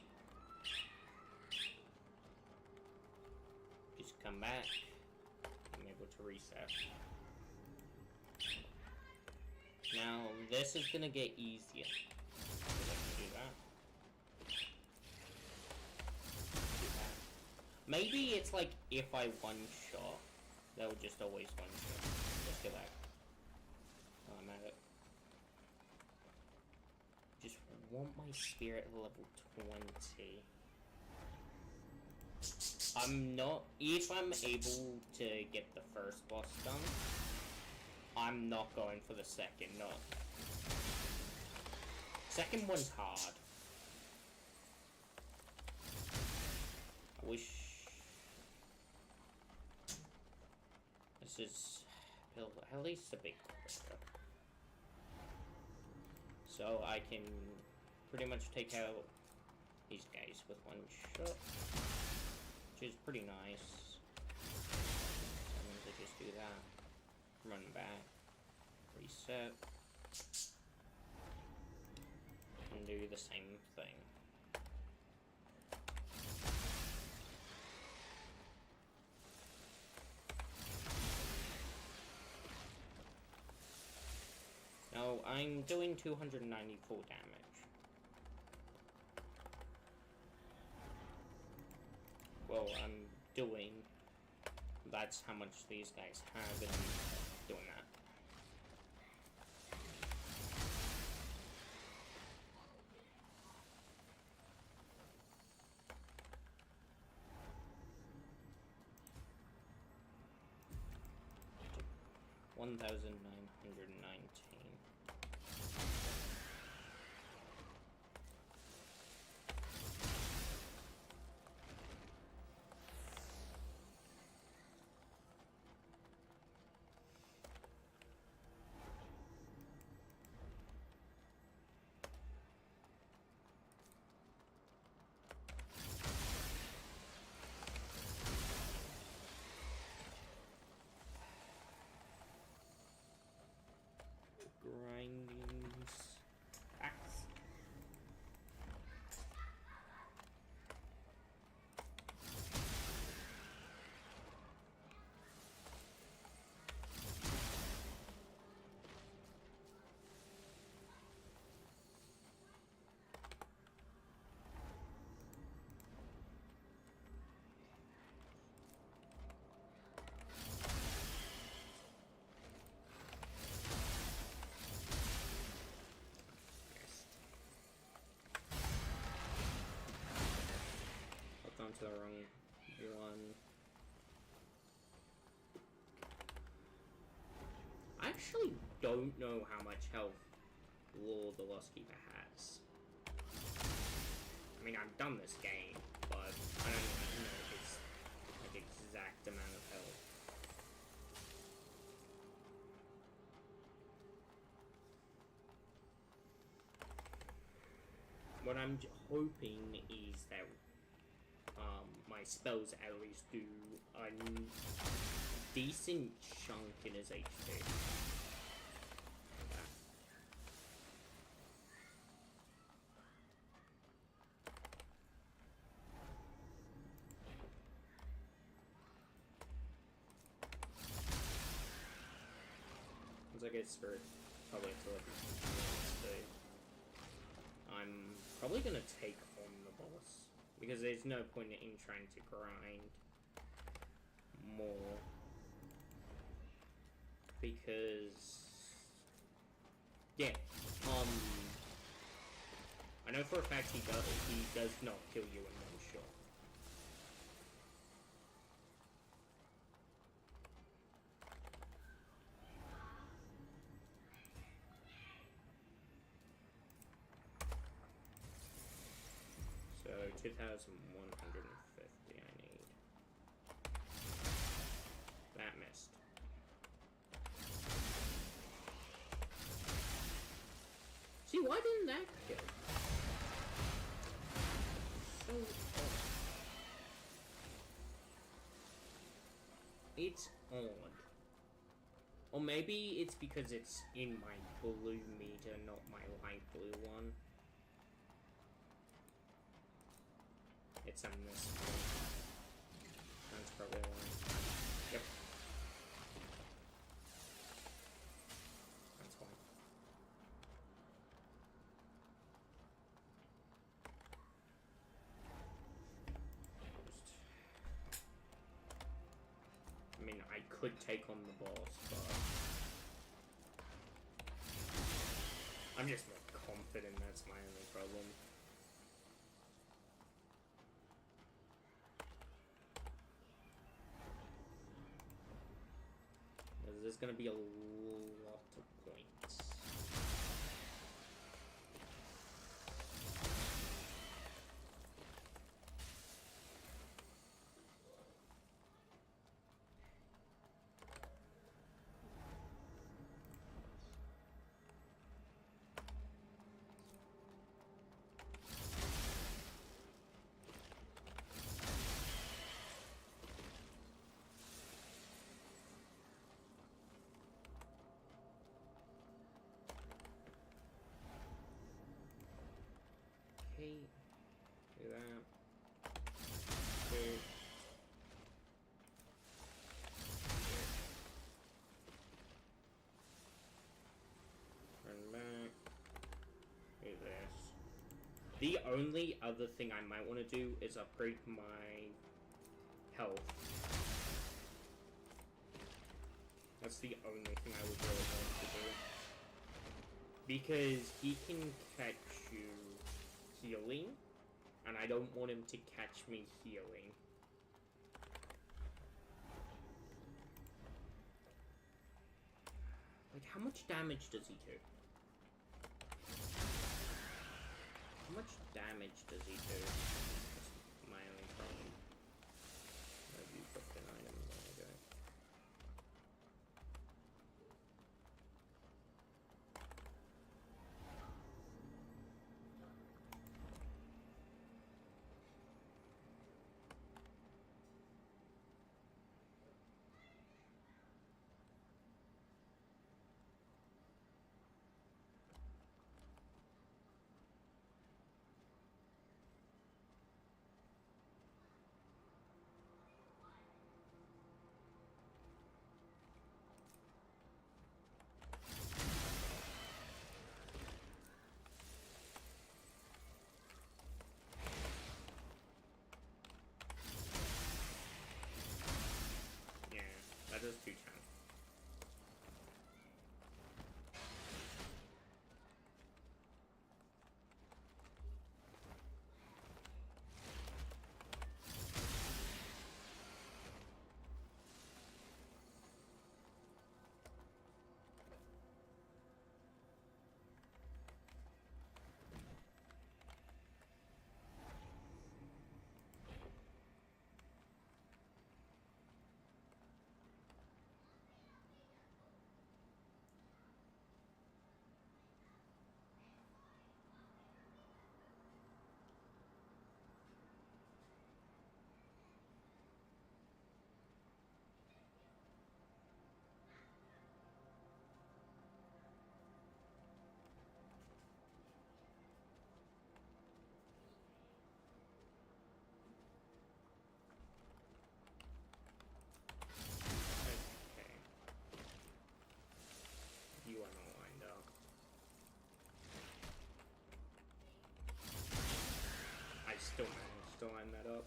Just come back. I'm able to reset. Now, this is gonna get easier. Do that. Maybe it's like if I one-shot, they'll just always one-shot. Let's go back. Oh, I'm at it. Just want my spirit level 20. I'm not... If I'm able to get the first boss done, I'm not going for the second, no. Second one's hard. I wish... This is at least a bit quicker. So I can pretty much take out these guys with one shot, which is pretty nice. I'm going to just do that. Run back, reset, and do the same thing. Now, I'm doing 294 damage. Well, I'm doing... That's how much these guys have, and I'm doing that. $1,919. Grindings. Axe. Onto the wrong one. I actually don't know how much health Lord the Lost Keeper has. I mean, I've done this game, but I don't even know if it's like exact amount of health. What I'm hoping is that my spells at least do a decent chunk in his HP. I guess for probably until I'm probably gonna take on the boss because there's no point in trying to grind more because yeah, I know for a fact he does not kill you in one shot. So 2,150 I need. That missed. See, why didn't that kill? So odd. It's odd. Or maybe it's because it's in my blue meter, not my light blue one. It's on this one. That's probably why. Yep. That's why. I mean, I could take on the boss, but I'm just not confident. That's my only problem. There's gonna be a lot of points. Do that. Run back. Do this. The only other thing I might want to do is upgrade my health. That's the only thing I would really want to do. Because he can catch you healing, and I don't want him to catch me healing. Like, how much damage does he do? How much damage does he do? That's my only problem. Maybe you put an item there, okay. to line that up.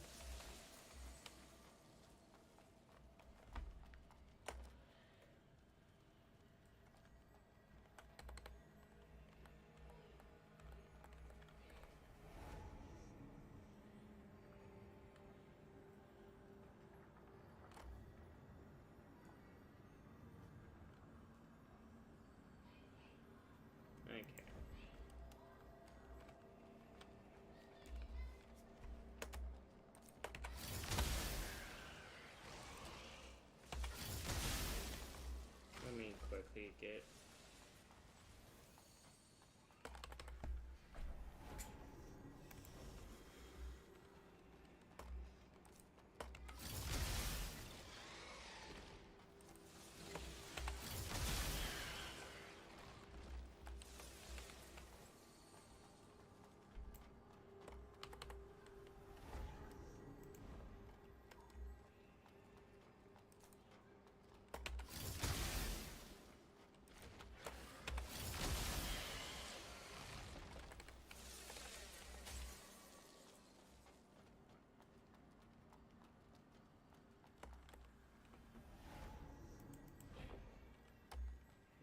Okay. Let me quickly get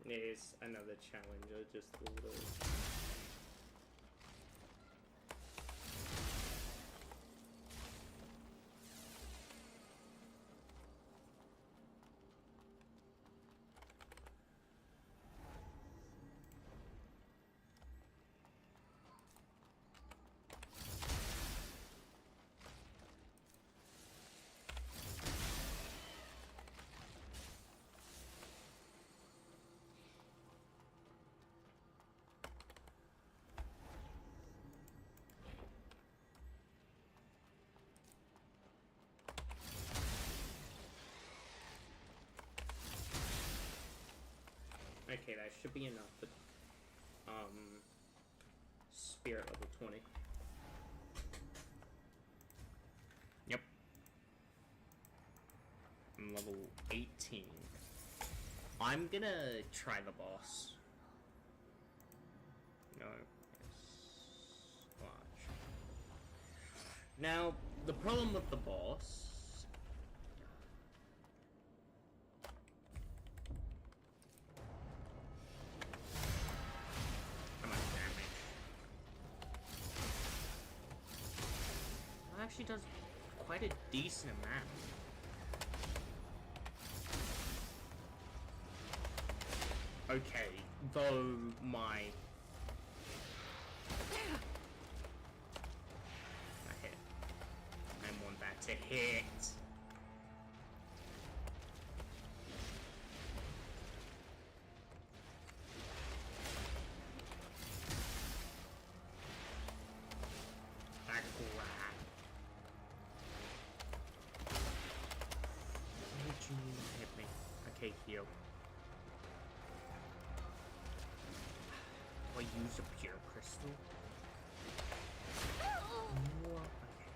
There's another challenger just a little. Okay, that should be enough for spirit level 20. Yep. I'm level 18. I'm gonna try the boss. No. Yes. Watch. Now, the problem with the boss. Actually does quite a decent amount. Okay, though my hit. I want that to hit. Hit me. Okay, heal. Do I use a pure crystal? No. Okay.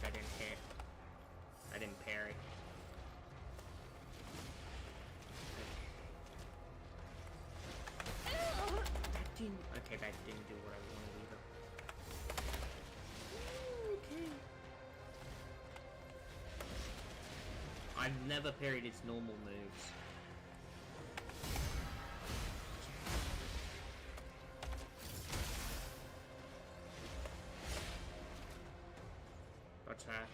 That didn't hit. I didn't parry. That didn't. Okay, that didn't do what I wanted either. Okay. I've never parried its normal moves. Attack.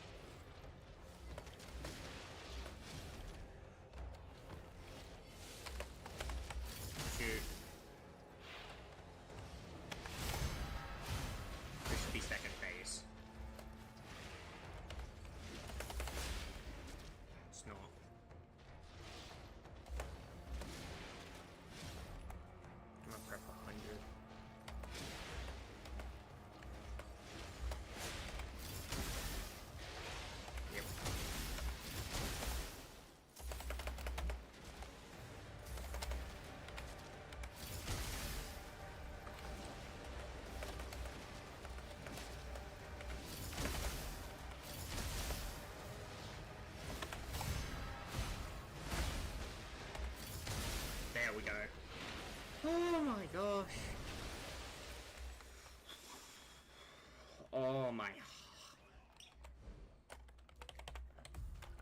Shoot. This should be second phase. It's not.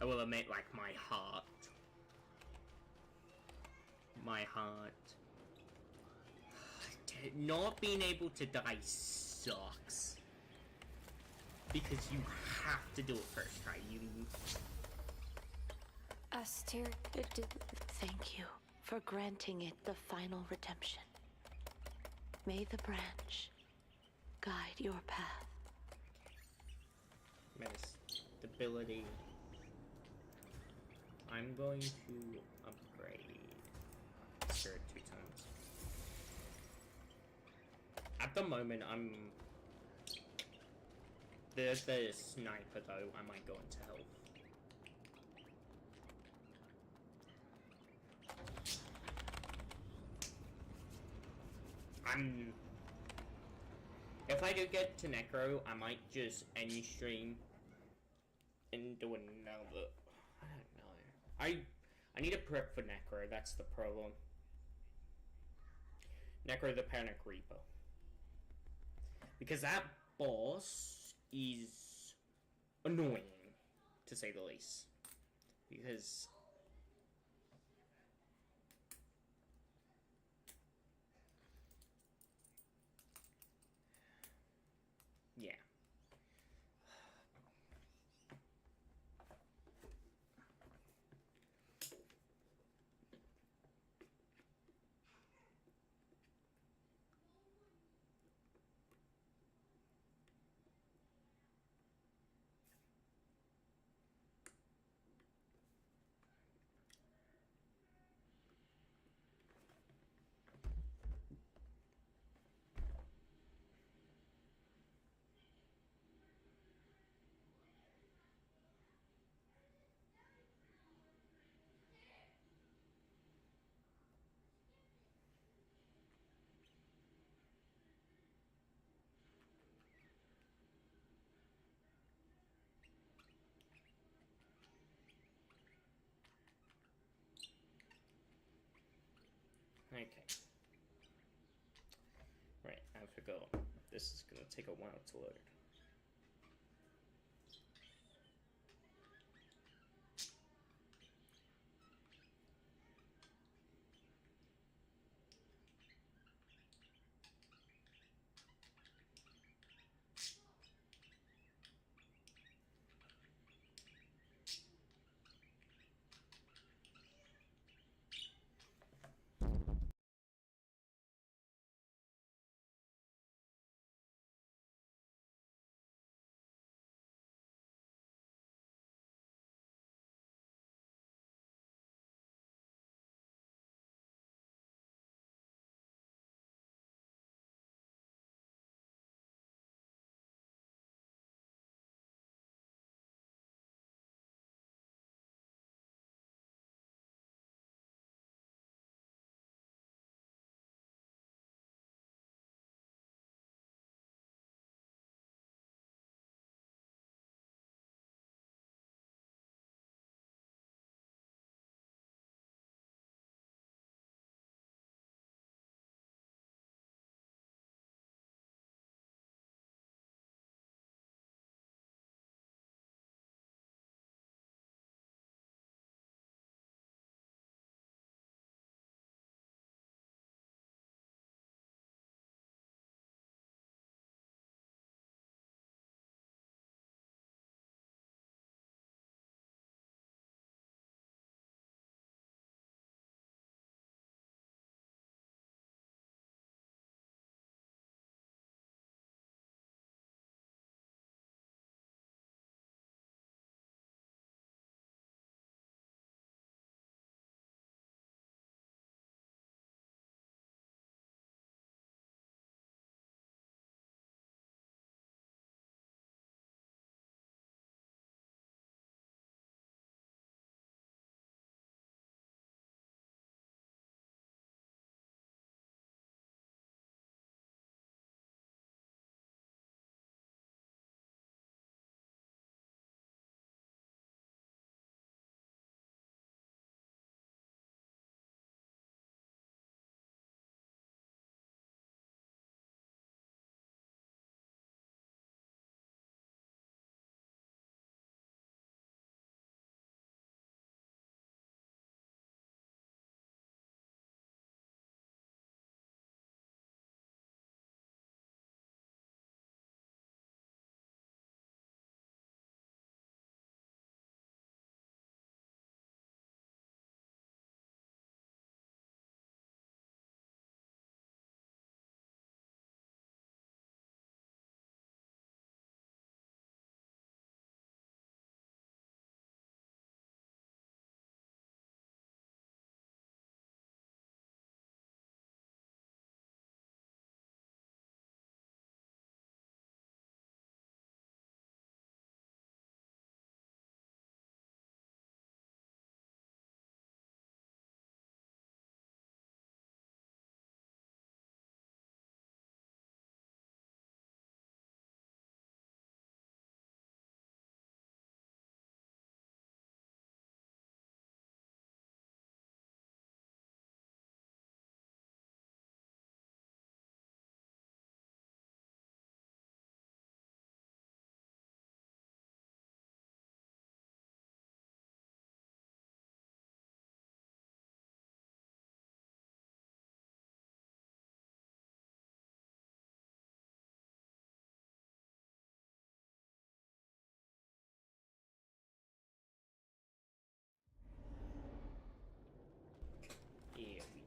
I will admit, like, my heart. Not being able to die sucks. Because you have to do it first try. Aster, Thank you for granting it the final redemption. May the branch guide your path. Stability. I'm going to upgrade Spirit 2 times. At the moment, the sniper though, I might go into health. If I do get to Necro, I might just end stream and do another. I don't know. I need a prep for Necro. That's the problem. Necro the Panic Reaper, because that boss is annoying, to say the least. Because yeah. Okay. Right, I forgot. This is gonna take a while to load.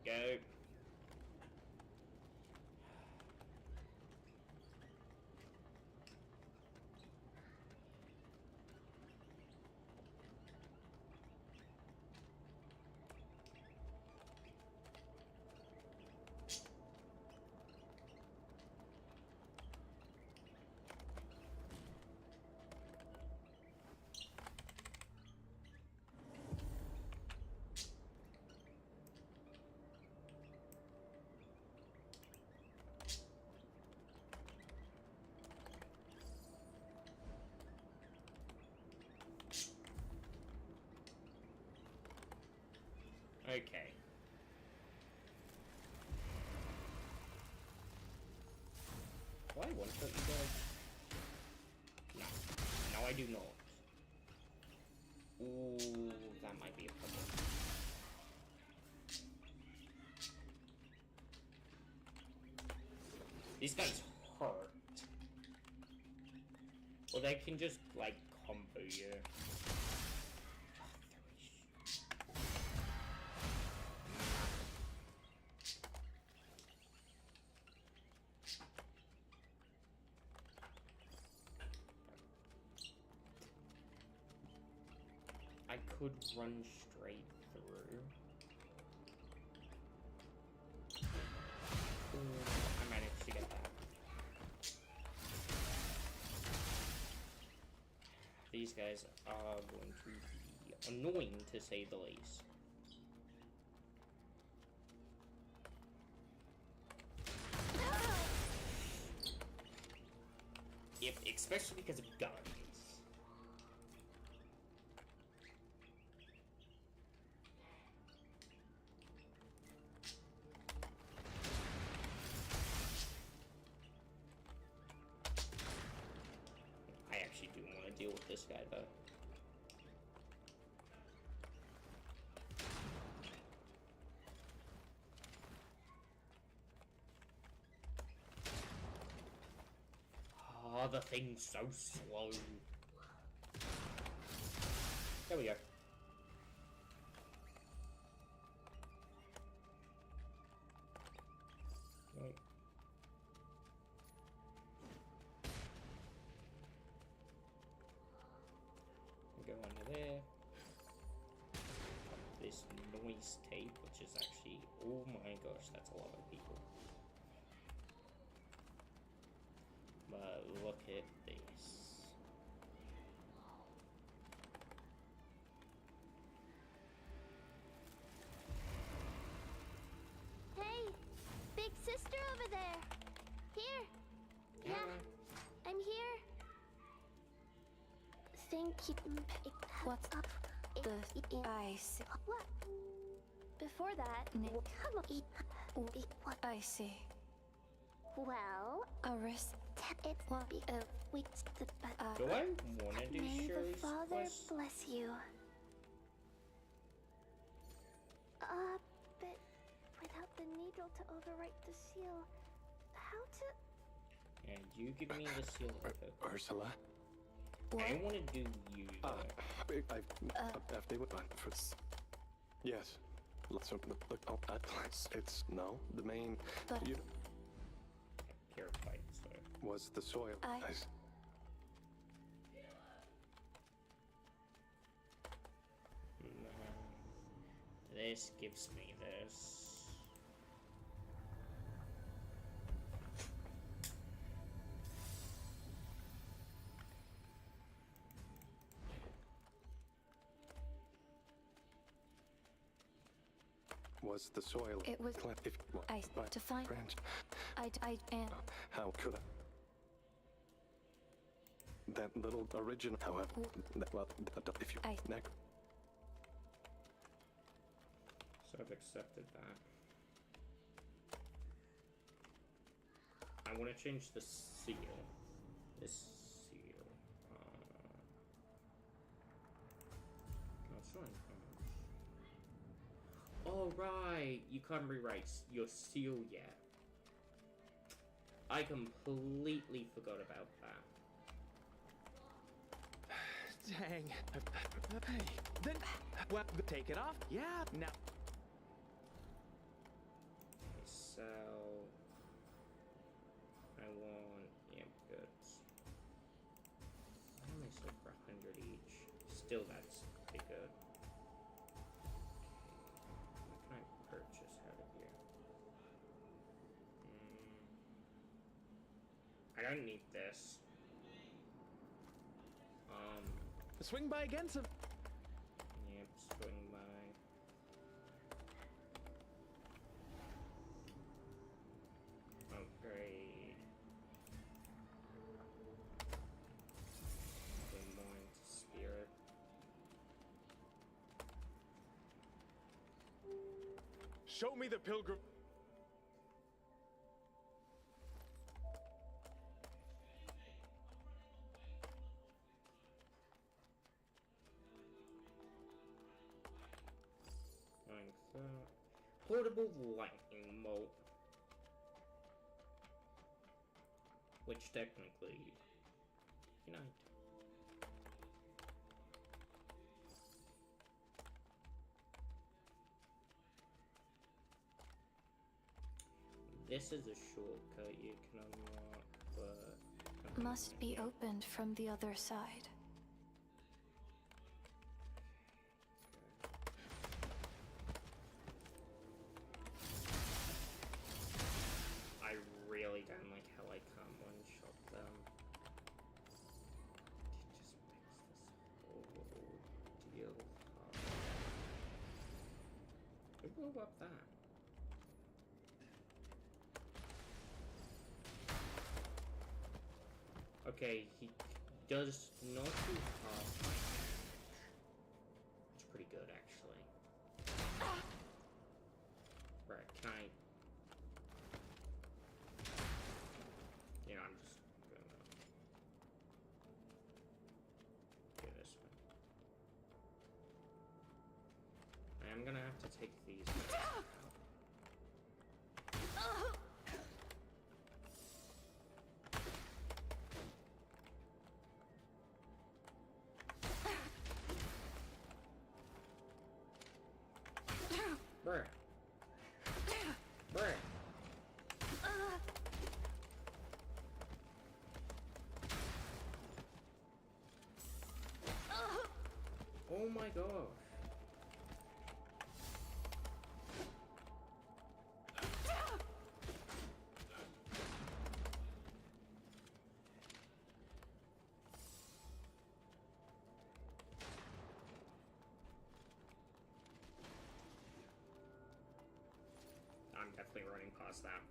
go. Okay. Why one shot you guys? No. No, I do not. Ooh, that might be a problem. These guys hurt. Well, they can just, like, combo you. I could run straight through. Ooh, I managed to get that. These guys are going to be annoying, to say the least. Yep, especially because of guns. I actually do want to deal with this guy, though. Oh, the thing's so slow. There we go. Right. Go under there. This noise tape, which is actually, oh my gosh, that's a lot of people. But look at this. Hey, big sister over there. Here. Yeah, I'm here. Thank you. What's up? the ice? What? Before that, Nick. come on. What? I see. Well, A wrist. it's What? we. Do I want to do May the Sherry's Father quest? bless you. But without the needle to overwrite the seal, how to? And you give me the seal of it. Ursula? I want to do you, though. I've been with Yes. Let's look. Oh, it's no. The main. But- You Purified, so. was the soil. This gives me this. Was the soil. It was- If, I but to find. branch. I and How could I? That little original, however. Well, if you. I- Neck. So I've accepted that. I want to change the seal. This seal. That's fine. Oh, right. You can't rewrite your seal yet. I completely forgot about that. Dang. Hey, then, well, take it off. Yeah, now. sell. I want, yeah, goods. I only sold for 100 each. Still, that's pretty good. Okay, what can I purchase out of here? I don't need this. Swing by again some. Yep, swing by. Upgrade. Go more into spirit. Show me the pilgrim. Like that. Portable lightning bolt. Which technically, unite. This is a shortcut you can unlock, but Must be opened from the other side. I really don't like how I can't one-shot them. It just makes this whole deal hard. Who blew up that? Okay, he does not do half my damage. It's pretty good, actually. Right, can I... You know, I'm just gonna do this one. I am gonna have to take these out. Bruh. Bruh. Oh my gosh. I'm definitely running past that.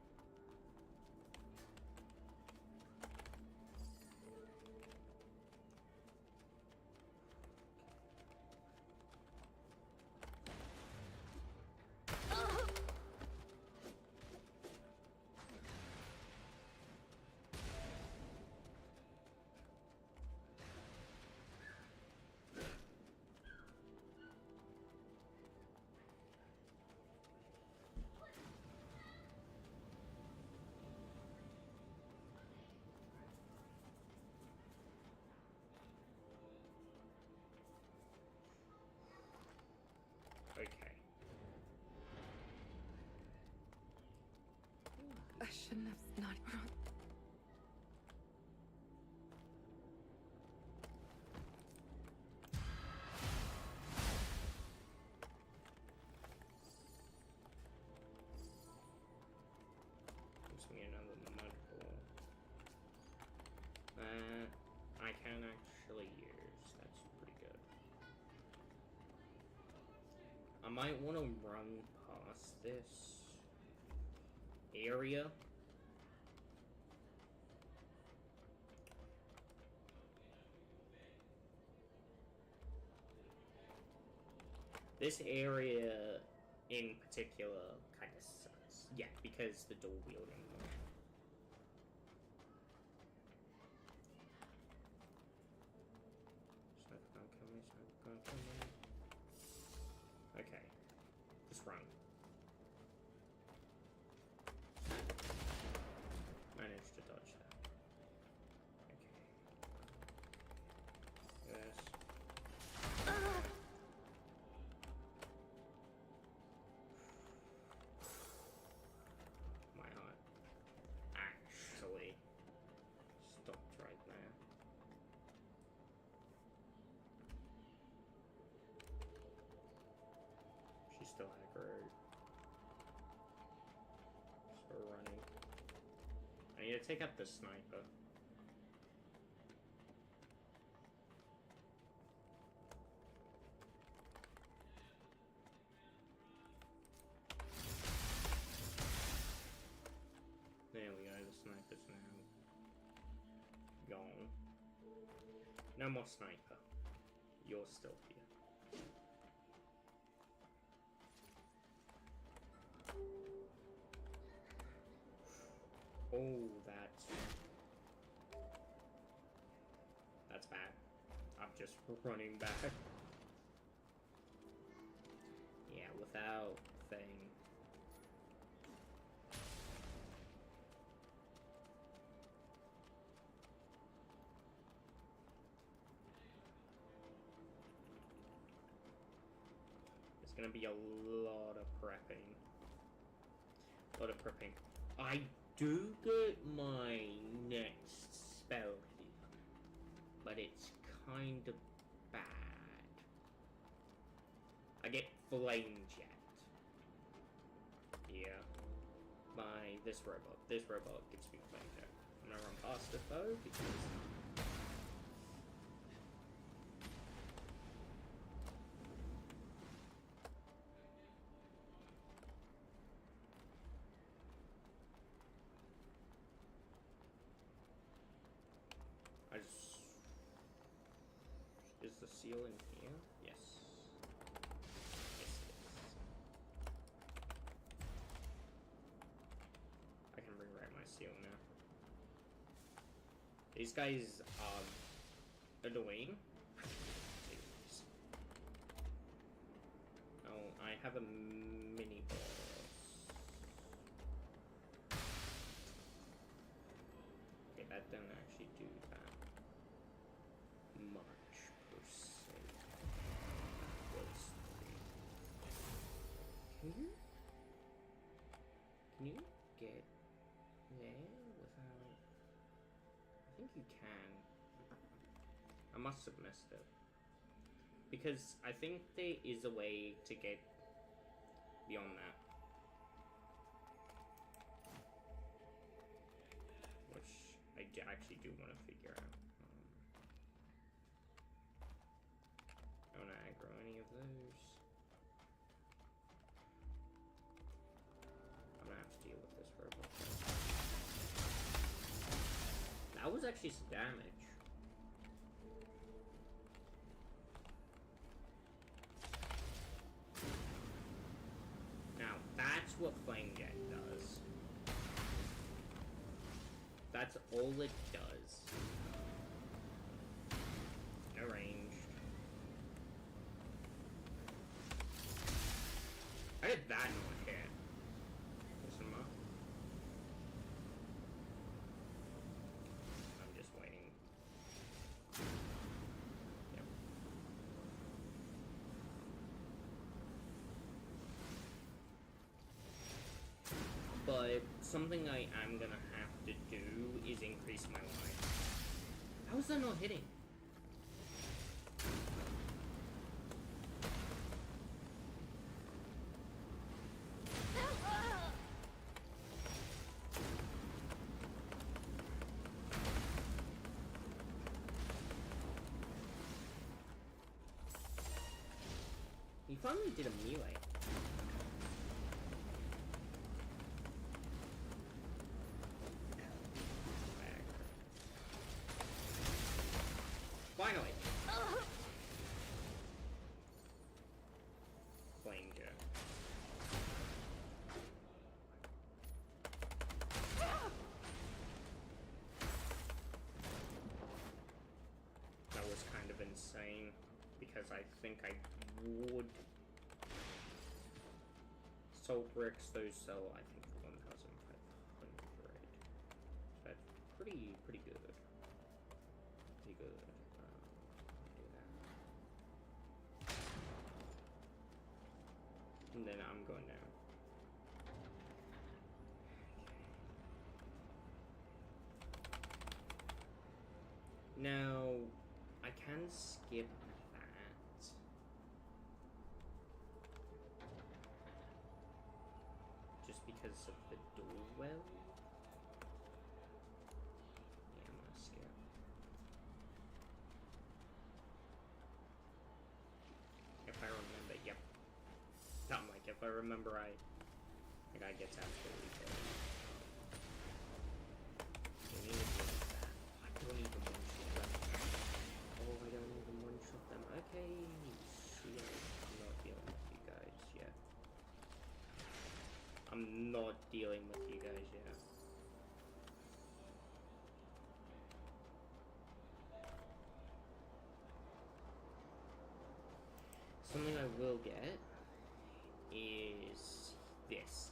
Okay. I shouldn't have not run. Gives me another mud ball. That I can actually use. That's pretty good. I might want to run past this area. This area in particular kind of sucks. Yeah, because the dual wielding one. Sniper can't kill me, sniper can't kill me. Okay. Just run. Managed to dodge that. Okay. Yes. still aggro. Still running. I need to take out the sniper. There we go, the sniper's now gone. No more sniper. You're still here. Oh, that's bad. I'm just running back. Yeah, without thing. It's gonna be a lot of prepping. I do get my next spell here, but it's kind of bad. I get Flame Jet. Yeah. This robot gives me Flame Jet. I'm gonna run past it though, because is the seal in here? Yes. Yes, it is. I can rewrite my seal now. These guys are annoying. Oh, I have a mini boss. Okay, that didn't actually do that much per se. Can you get there without? I think you can. I must have missed it, because I think there is a way to get beyond that, which I actually do want to figure out. I don't want to aggro any of those. I'm gonna have to deal with this robot. That was actually some damage. Now, that's what Flame Jet does. That's all it does. No range. How did that not hit? Listen up. I'm just waiting. Yep. But something I am gonna have to do is increase my life. How is that not hitting? He finally did a melee. Finally! Flame Jet. That was kind of insane, because I think I would soul bricks, those sell I think for 1,500. That's pretty good. Pretty good. Do that. And then I'm going down. Now I can skip that. because of the doorwell. Yeah, I'm gonna skip. If I remember, yep. I'm like, if I remember right, the guy gets absolutely killed. Don't even deal with that. I don't even one-shot them. Oh, I don't even one-shot them. Okay, see, I'm not dealing with you guys yet. I'm not dealing with you guys yet. Something I will get is this.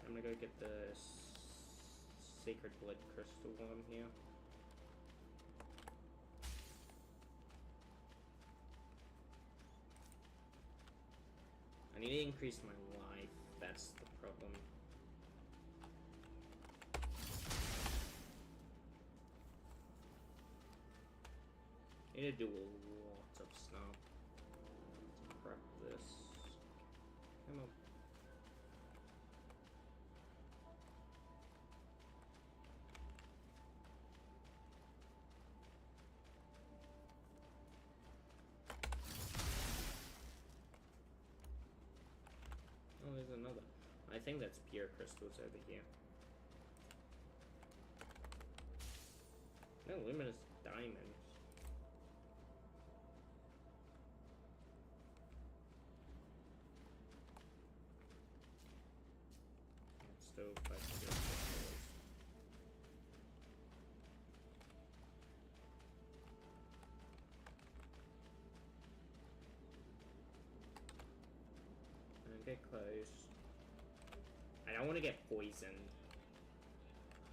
I'm gonna go get the Sacred Blood Crystal while I'm here. I need to increase my life, that's the problem. I need to do a lot of stuff to prep this. Come on. Oh, there's another. I think that's pure crystals over here. No, luminous diamonds. It's still 5 pure crystals. Get close. I don't want to get poisoned.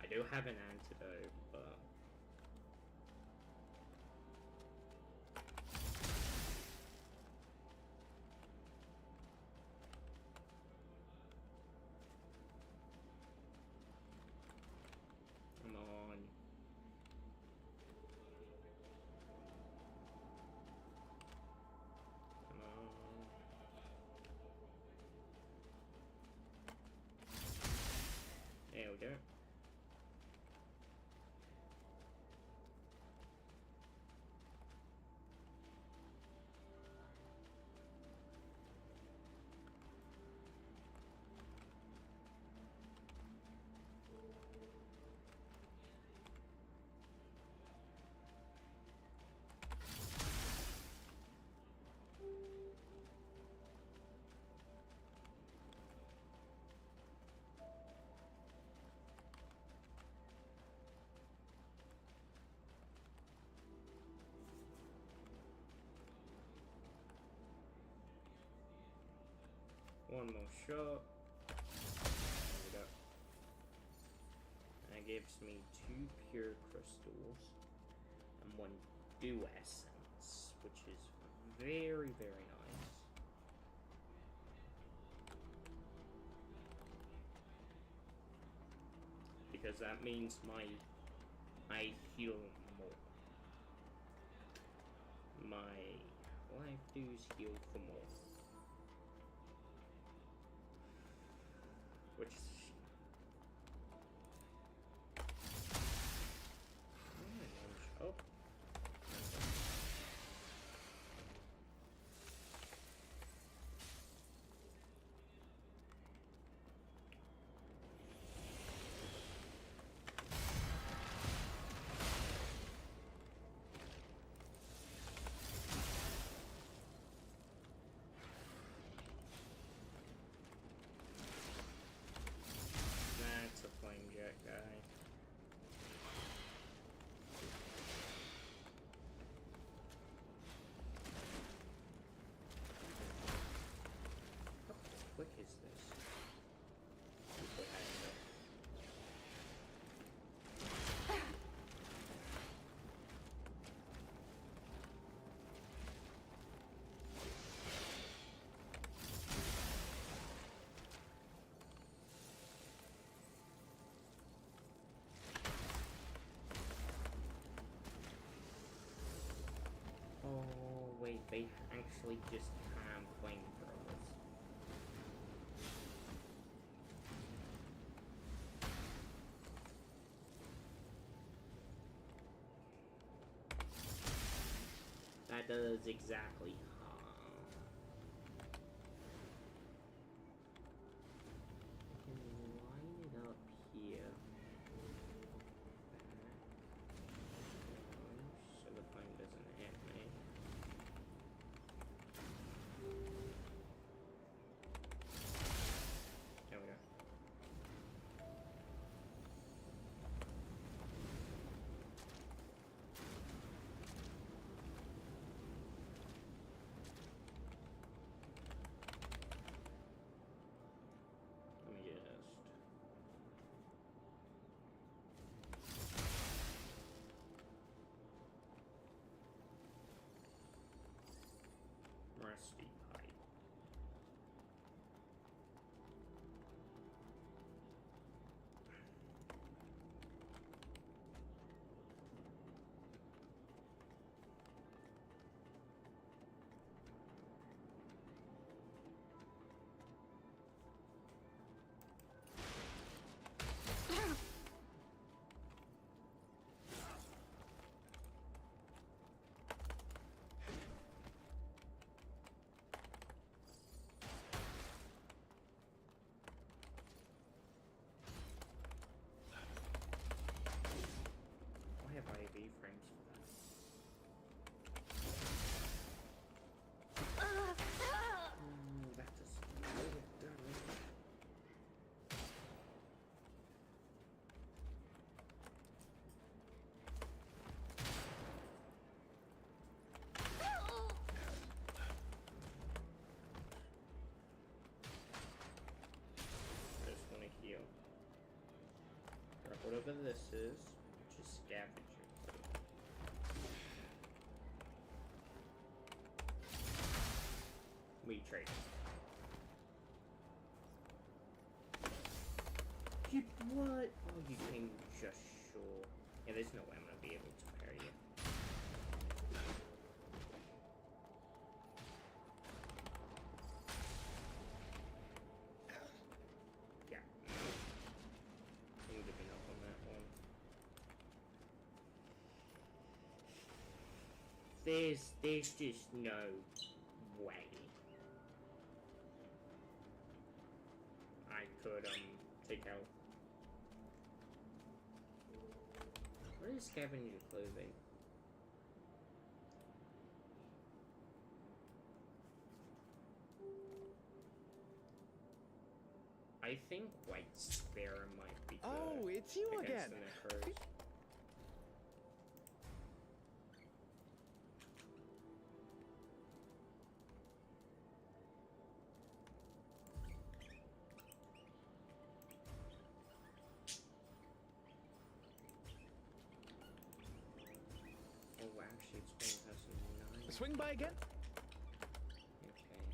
I do have an antidote, but come on. Come on. There we go. One more shot. There we go. That gives me 2 pure crystals and 1 dew essence, which is very, very nice. Because that means I heal more. My life dews heal for more. Which is... Oh. they actually just have flamethrowers. That does exactly harm. And line it up here. So the flame doesn't hit me. There we go. Let me just... Rusty pipe. Why have I IV frames for that? That just slow it down. I just want to heal. Grab whatever this is, which is scavenger. We trade. You what? Oh, you came just short. Yeah, there's no way I'm gonna be able to parry you. Yeah. I'm giving up on that one. There's just no way I could take out. What is scavenger clothing? I think White Sparrow might be good. Oh, it's you against again. the Necros. Oh, actually, it's 1,009. Swing by again? Okay.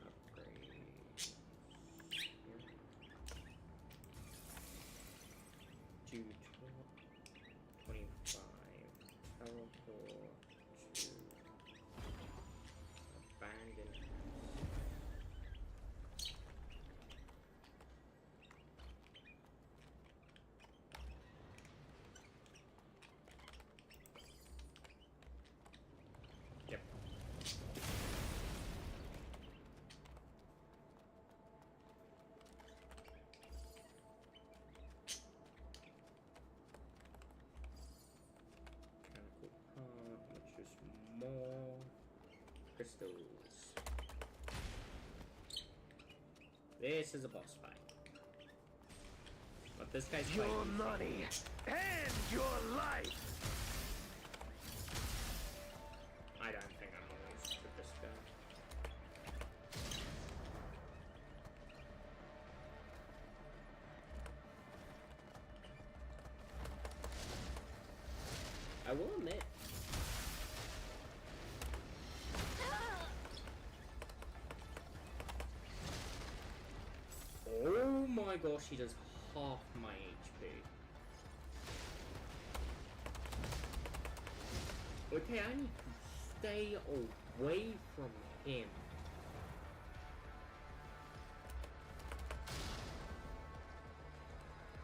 Upgrade. Here. 25. Teleport to abandoned house. Yep. Mechanical part, which is more crystals. This is a boss fight. But this guy's Your fighting. money and your life. I don't think I'm gonna lose to this guy. I will admit. Oh my gosh, he does half my HP. Okay, I need to stay away from him.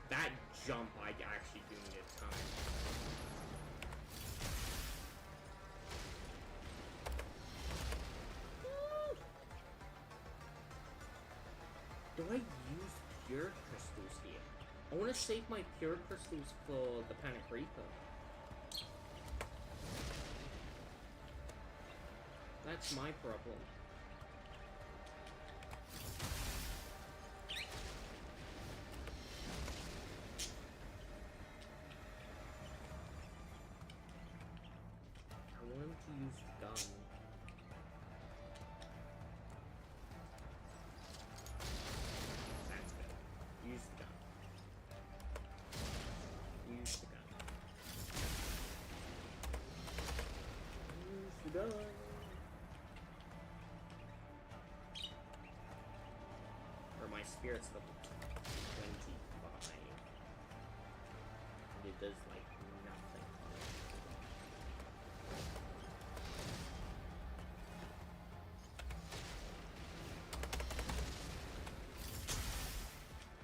That jump I actually do need a time. Do I use pure crystals here? I want to save my pure crystals for the Panic Reaper. That's my problem. I want him to use gun. That's good. Use the gun. Use the gun. Use the gun. Or my spirit's level 25. And it does like nothing.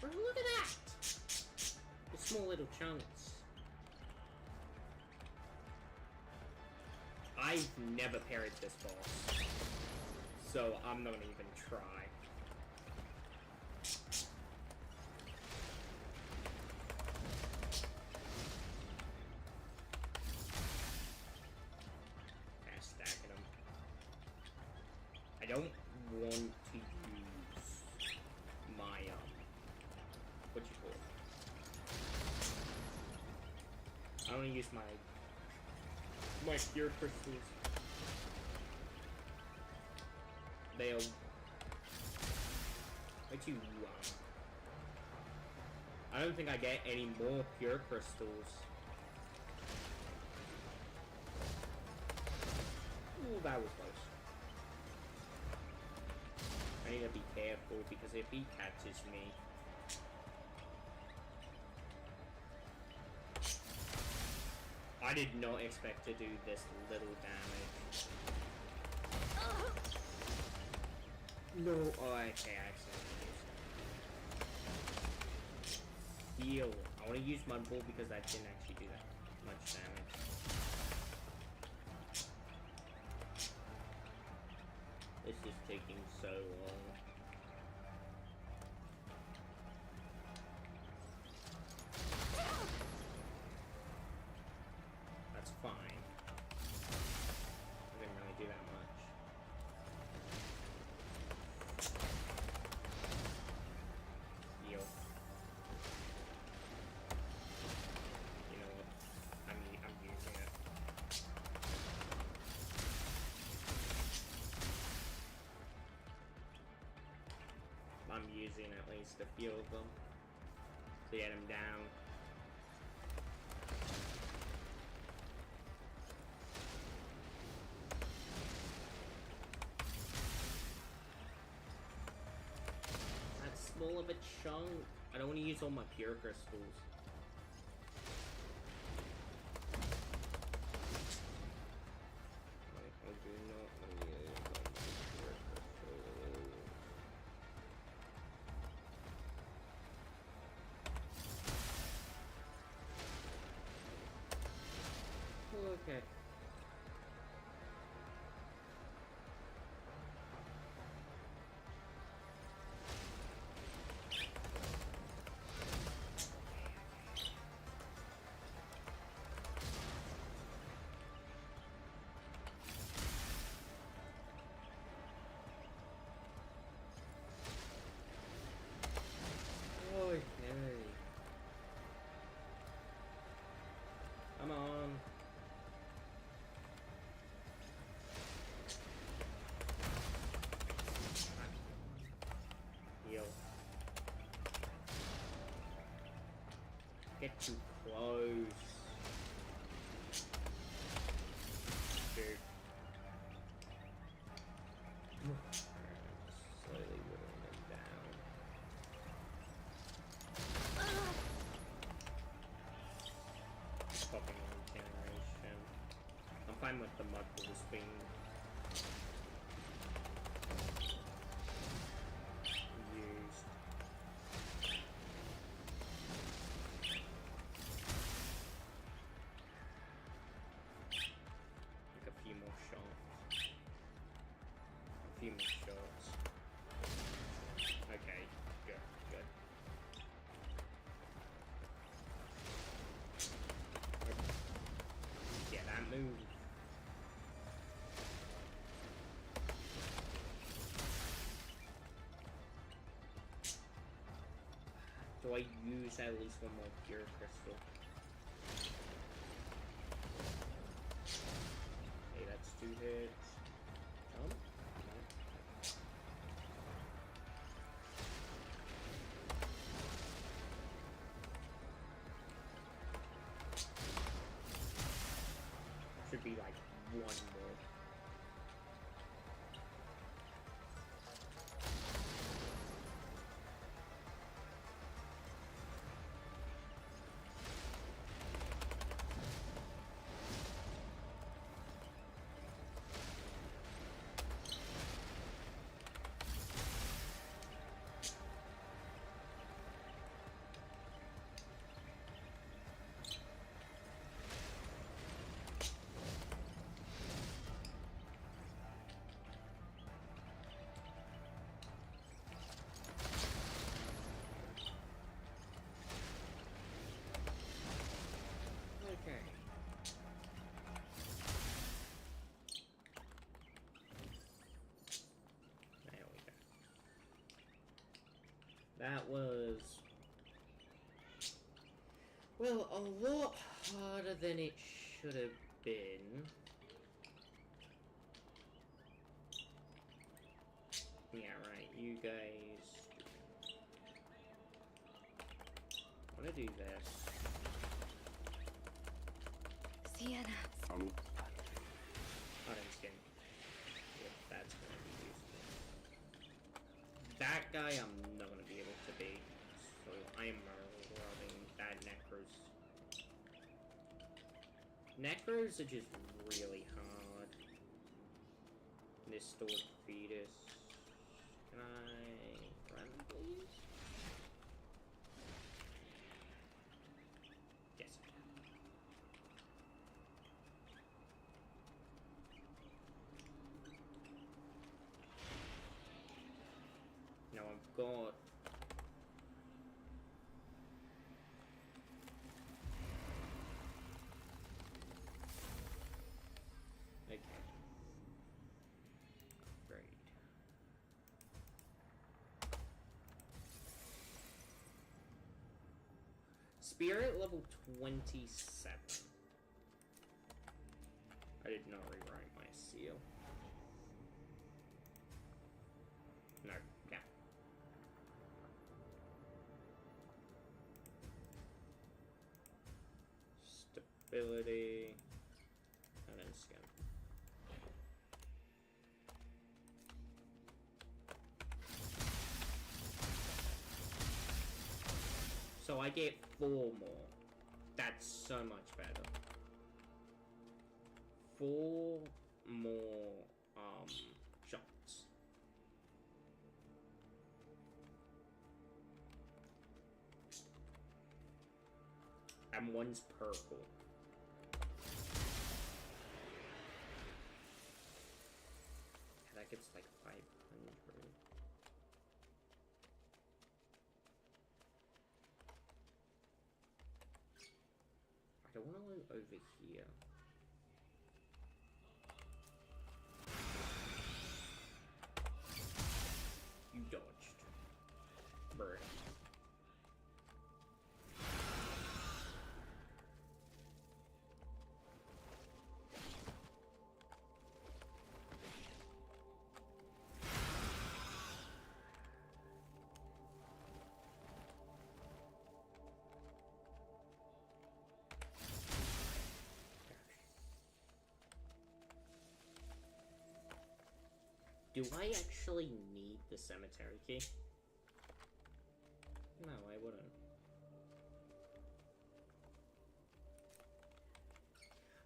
Bro, look at that! The small little chunks. I've never parried this boss, so I'm not gonna even try. Fast stacking them. I don't want to use my what you call it? I want to use my pure crystals. They'll way too I don't think I get any more pure crystals. Ooh, that was close. I need to be careful because if he catches me, I did not expect to do this little damage. No, oh, okay, I accidentally used it. Heal. I want to use my bull because that didn't actually do that much damage. This is taking so long. That's fine. I didn't really do that much. Heal. You know what? I'm using it. I'm using at least a few of them to get him down. That's small of a chunk. I don't want to use all my pure crystals. I do not want to use all my pure crystals. Okay. Okay. Come on. Heal. Get too close. Dude. Slowly whittling them down. Fucking generation. I'm fine with the mud balls being used. Like a few more shots. A few more shots. Okay, good, good. Yeah, that move. Do I use at least one more gear crystal? Hey, that's 2 hits. Jump? No. Should be like 1 more. Okay. There we go. That was, well, a lot harder than it should have been. Yeah, right, you guys wanna do this. Sienna. Um, Iron skin. Yep, that's gonna be useful. That guy I'm not gonna be able to beat, so I am rubbing that Necros. Necros are just really hard. This stored fetus. Can I run, please? Yes. Now I've got okay. Great. Spirit level 27. I did not rewrite my seal. No, yeah. Stability. And then skin. So I get 4 more. That's so much better. 4 more shots. And one's purple. That gets like 500. I don't want to loot over here. You dodged. Bird. Do I actually need the cemetery key? No, I wouldn't.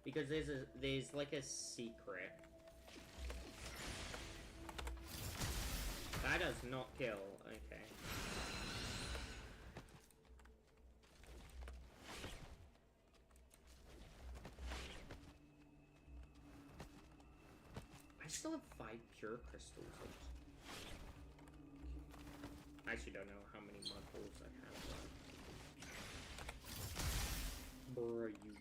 Because there's like a secret. That does not kill. Okay. I still have 5 pure crystals. I actually don't know how many mud balls I have. Bruh, you.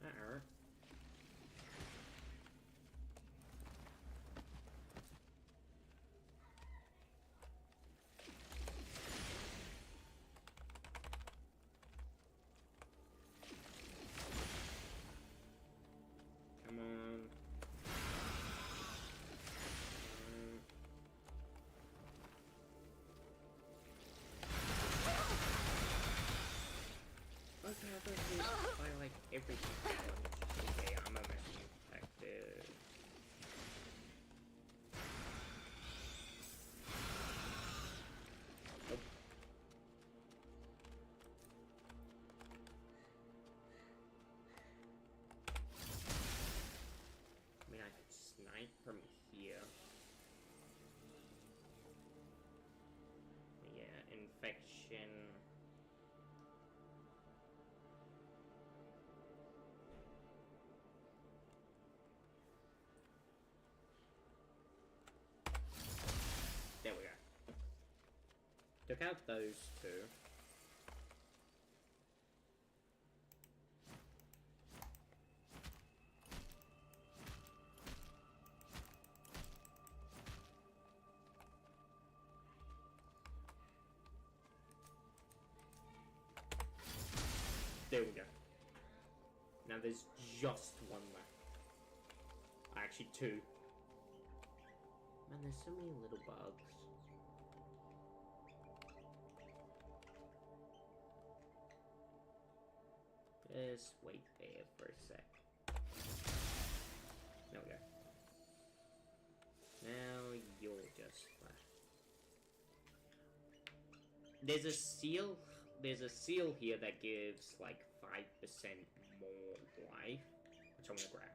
That hurt. Come on. Okay, I thought we by like everything. Okay, I'm a mess infected. Nope. I mean, I could snipe from here. Yeah, infection. There we go. Took out those two. There we go. Now there's just one left. Actually, 2. Man, there's so many little bugs. Just wait there for a sec. There we go. Now you're just left. There's a seal. There's a seal here that gives like 5% more life, which I'm gonna grab.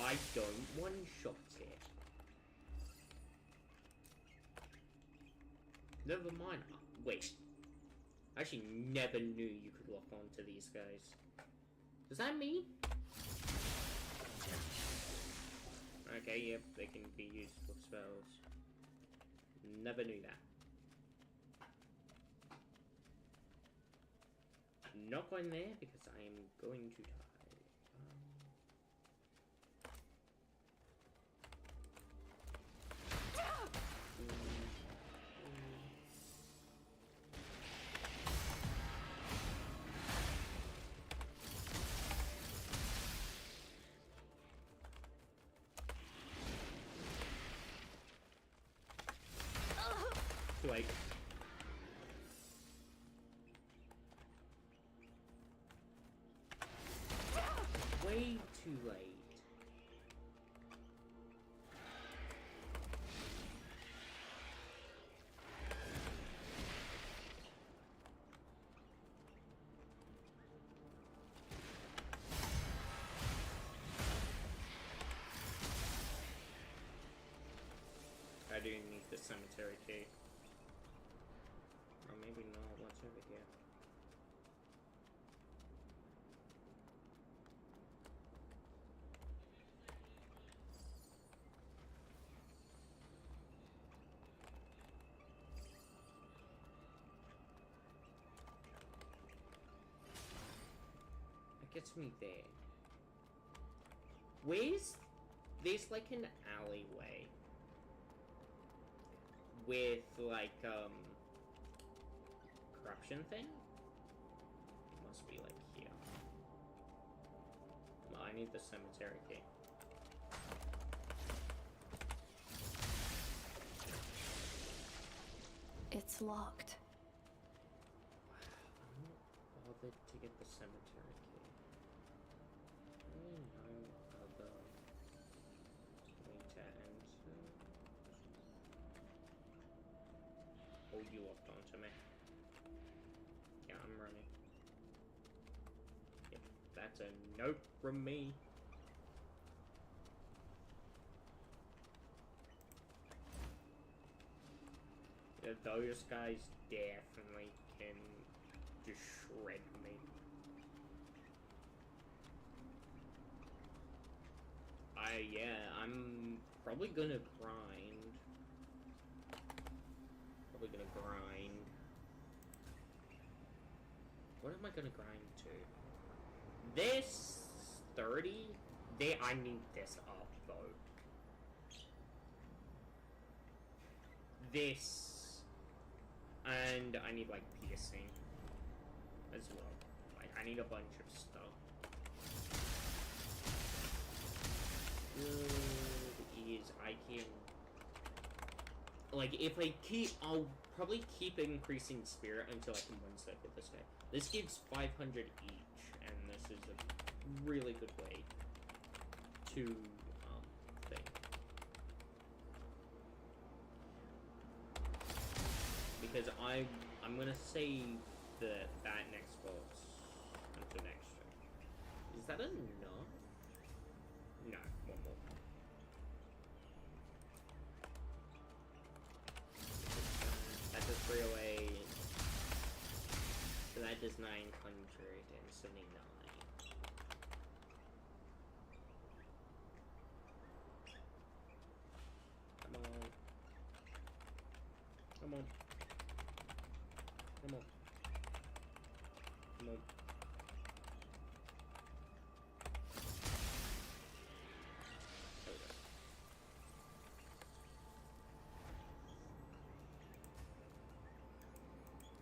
I don't one-shot it. Never mind. Wait. I actually never knew you could lock on to these guys. Does that mean? Okay, yep, they can be used for spells. Never knew that. Not going there because I am going to die. Like way too late. I do need the cemetery key. Or maybe not, what's over here? That gets me there. There's like an alleyway with like corruption thing? Must be like here. Well, I need the cemetery key. It's locked. I'm not bothered to get the cemetery key. hold you locked onto me. Yeah, I'm running. Yep, that's a nope from me. Yeah, those guys definitely can just shred me. Yeah, I'm probably gonna grind. Probably gonna grind. What am I gonna grind to? This 30? I need this up though. This, and I need like piercing as well. Like I need a bunch of stuff. Good is I can, like, if I keep, I'll probably keep increasing spirit until I can one-cycle this guy. This gives 500 each, and this is a really good way to, thing. Because I'm gonna save that next boss until next turn. Is that enough? No, one more. That does 308. So that does 979. Come on. Come on. Come on. Come on.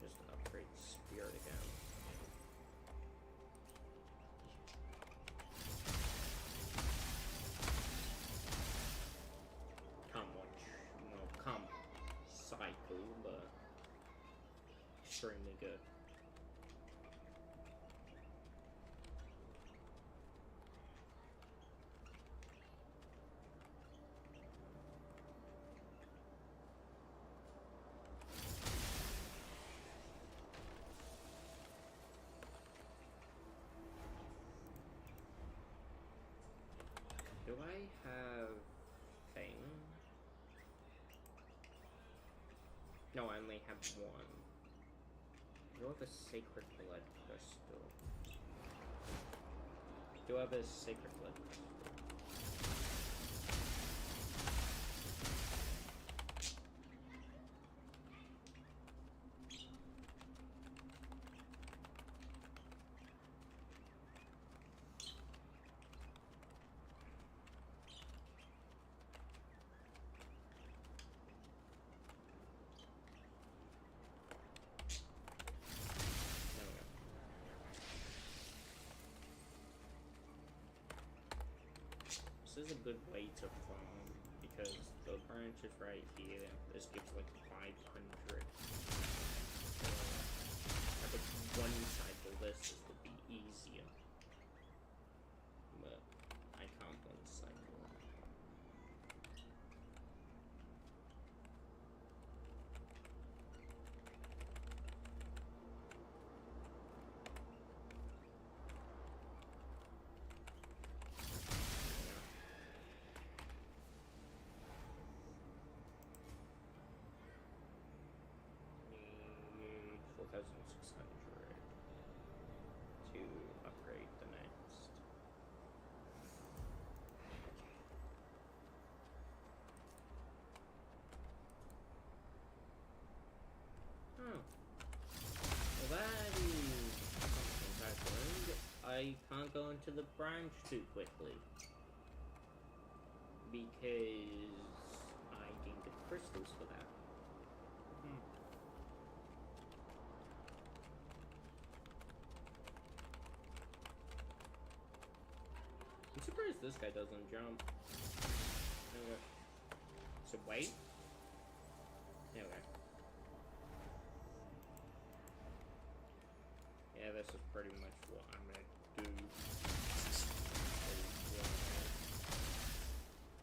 Just upgrade spirit again. Come on, no, come cycle, but extremely good. Do I have thing? No, I only have one. Do I have a sacred blood crystal? Do I have a sacred blood crystal? This is a good way to farm because the branch is right here. This gives like 500. So I could one cycle this would be easier, but I can't one cycle. Need 4,600 to upgrade the next. Oh. Well, that is something I've learned. I can't go into the branch too quickly. Because I didn't get the crystals for that. I'm surprised this guy doesn't jump. Okay. So wait. Okay. Yeah, this is pretty much what I'm gonna do.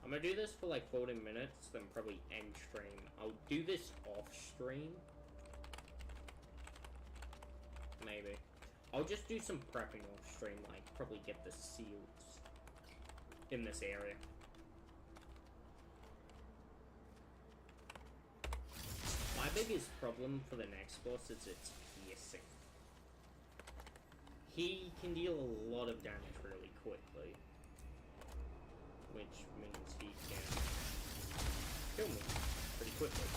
I'm gonna do this for like 40 minutes, then probably end stream. I'll do this off stream maybe. I'll just do some prepping off stream, like, probably get the seals in this area. My biggest problem for the next boss is its piercing. He can deal a lot of damage really quickly, which means he can kill me pretty quickly.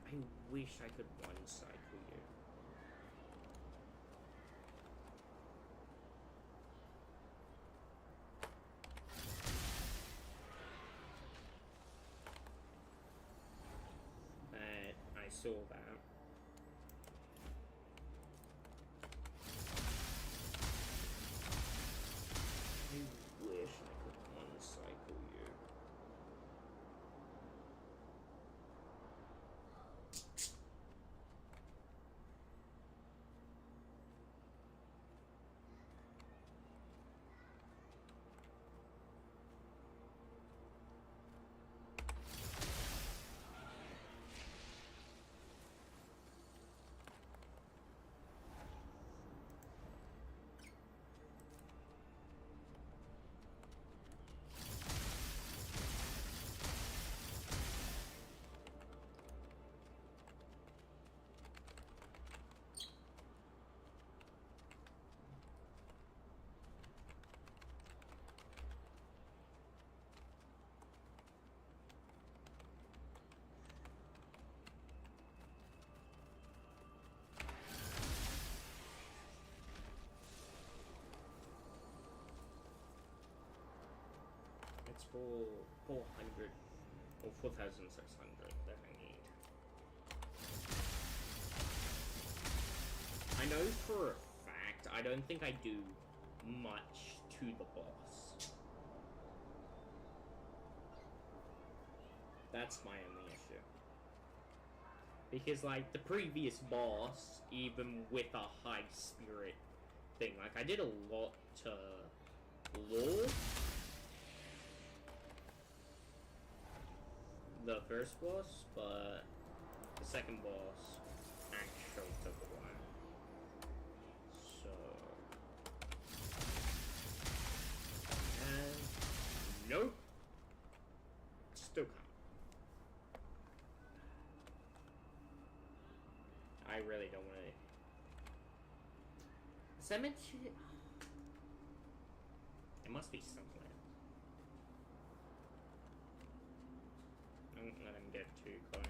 I wish I could one-cycle you. I saw that. I wish I could one-cycle you. It's for 400 or 4,600 that I need. I know for a fact I don't think I do much to the boss. That's my only issue. Because like the previous boss, even with a high spirit thing, like I did a lot to lore. The first boss, but the second boss actually took a while. So, and nope, still coming. I really don't want to. Cemetery. It must be somewhere. Don't let him get too close.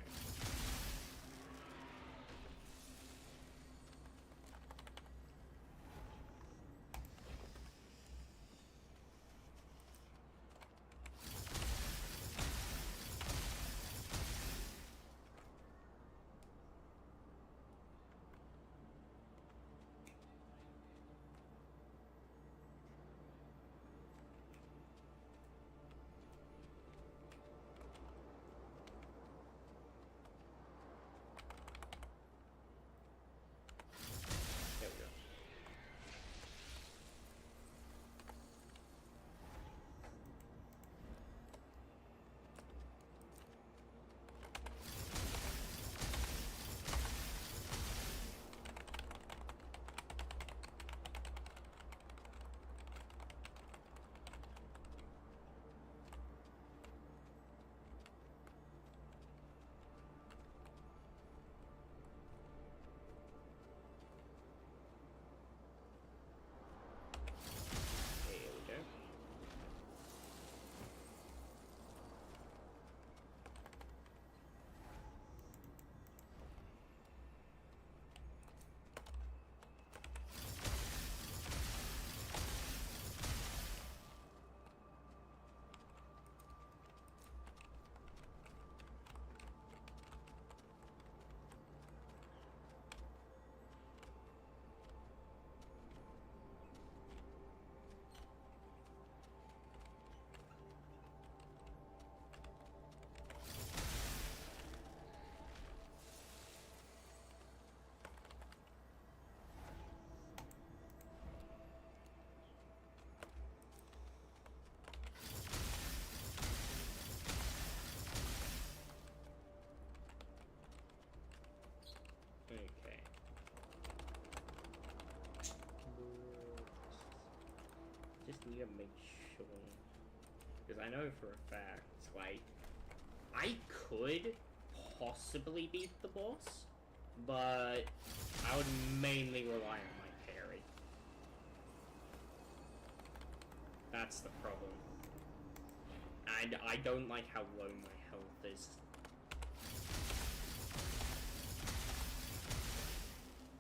just need to make sure. Because I know for a fact, like, I could possibly beat the boss, but I would mainly rely on my parry. That's the problem. And I don't like how low my health is.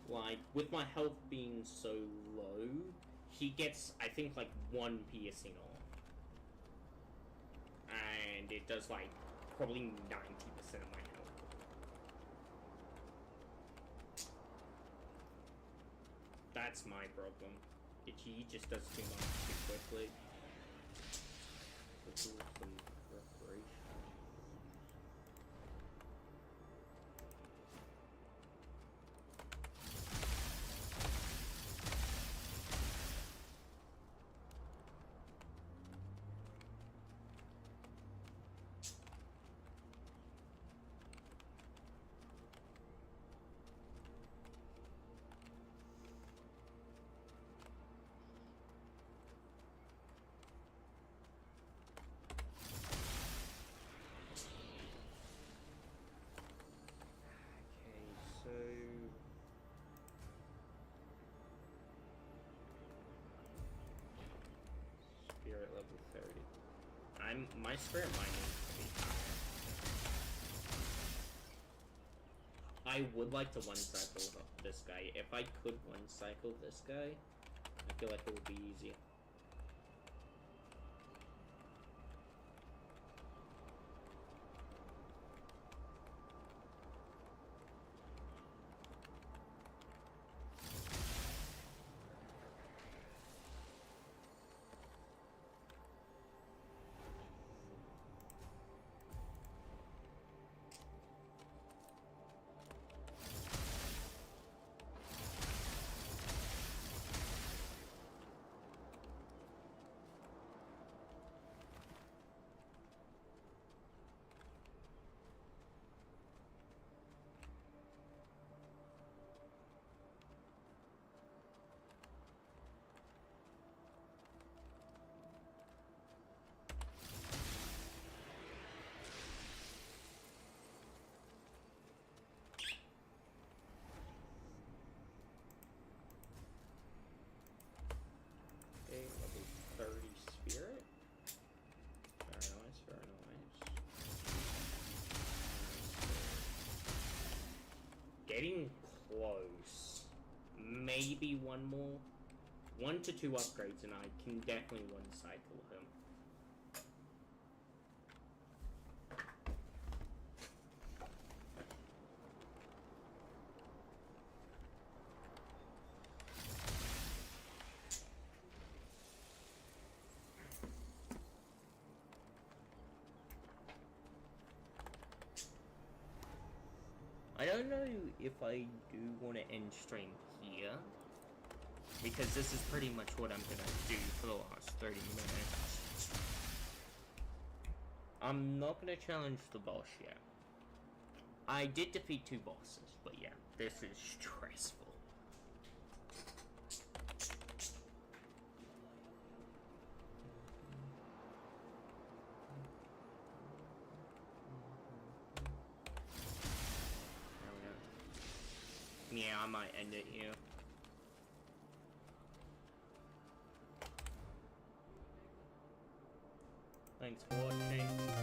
Like, with my health being so low, he gets, I think, like, 1 piercing off. And it does, like, probably 90% of my health. That's my problem. He just does too much too quickly. Let's do some preparation. Spirit level 30. My spirit mine needs to be higher. I would like to one cycle this guy. If I could one cycle this guy, I feel like it would be easier. Okay, level 30 spirit. Very nice, very nice. Getting close. Maybe one more. 1 to 2 upgrades and I can definitely one cycle him. I don't know if I do want to end stream here, because this is pretty much what I'm gonna do for the last 30 minutes. I'm not gonna challenge the boss yet. I did defeat 2 bosses, but yeah, this is stressful. Yeah, I might end it here. Thanks for watching.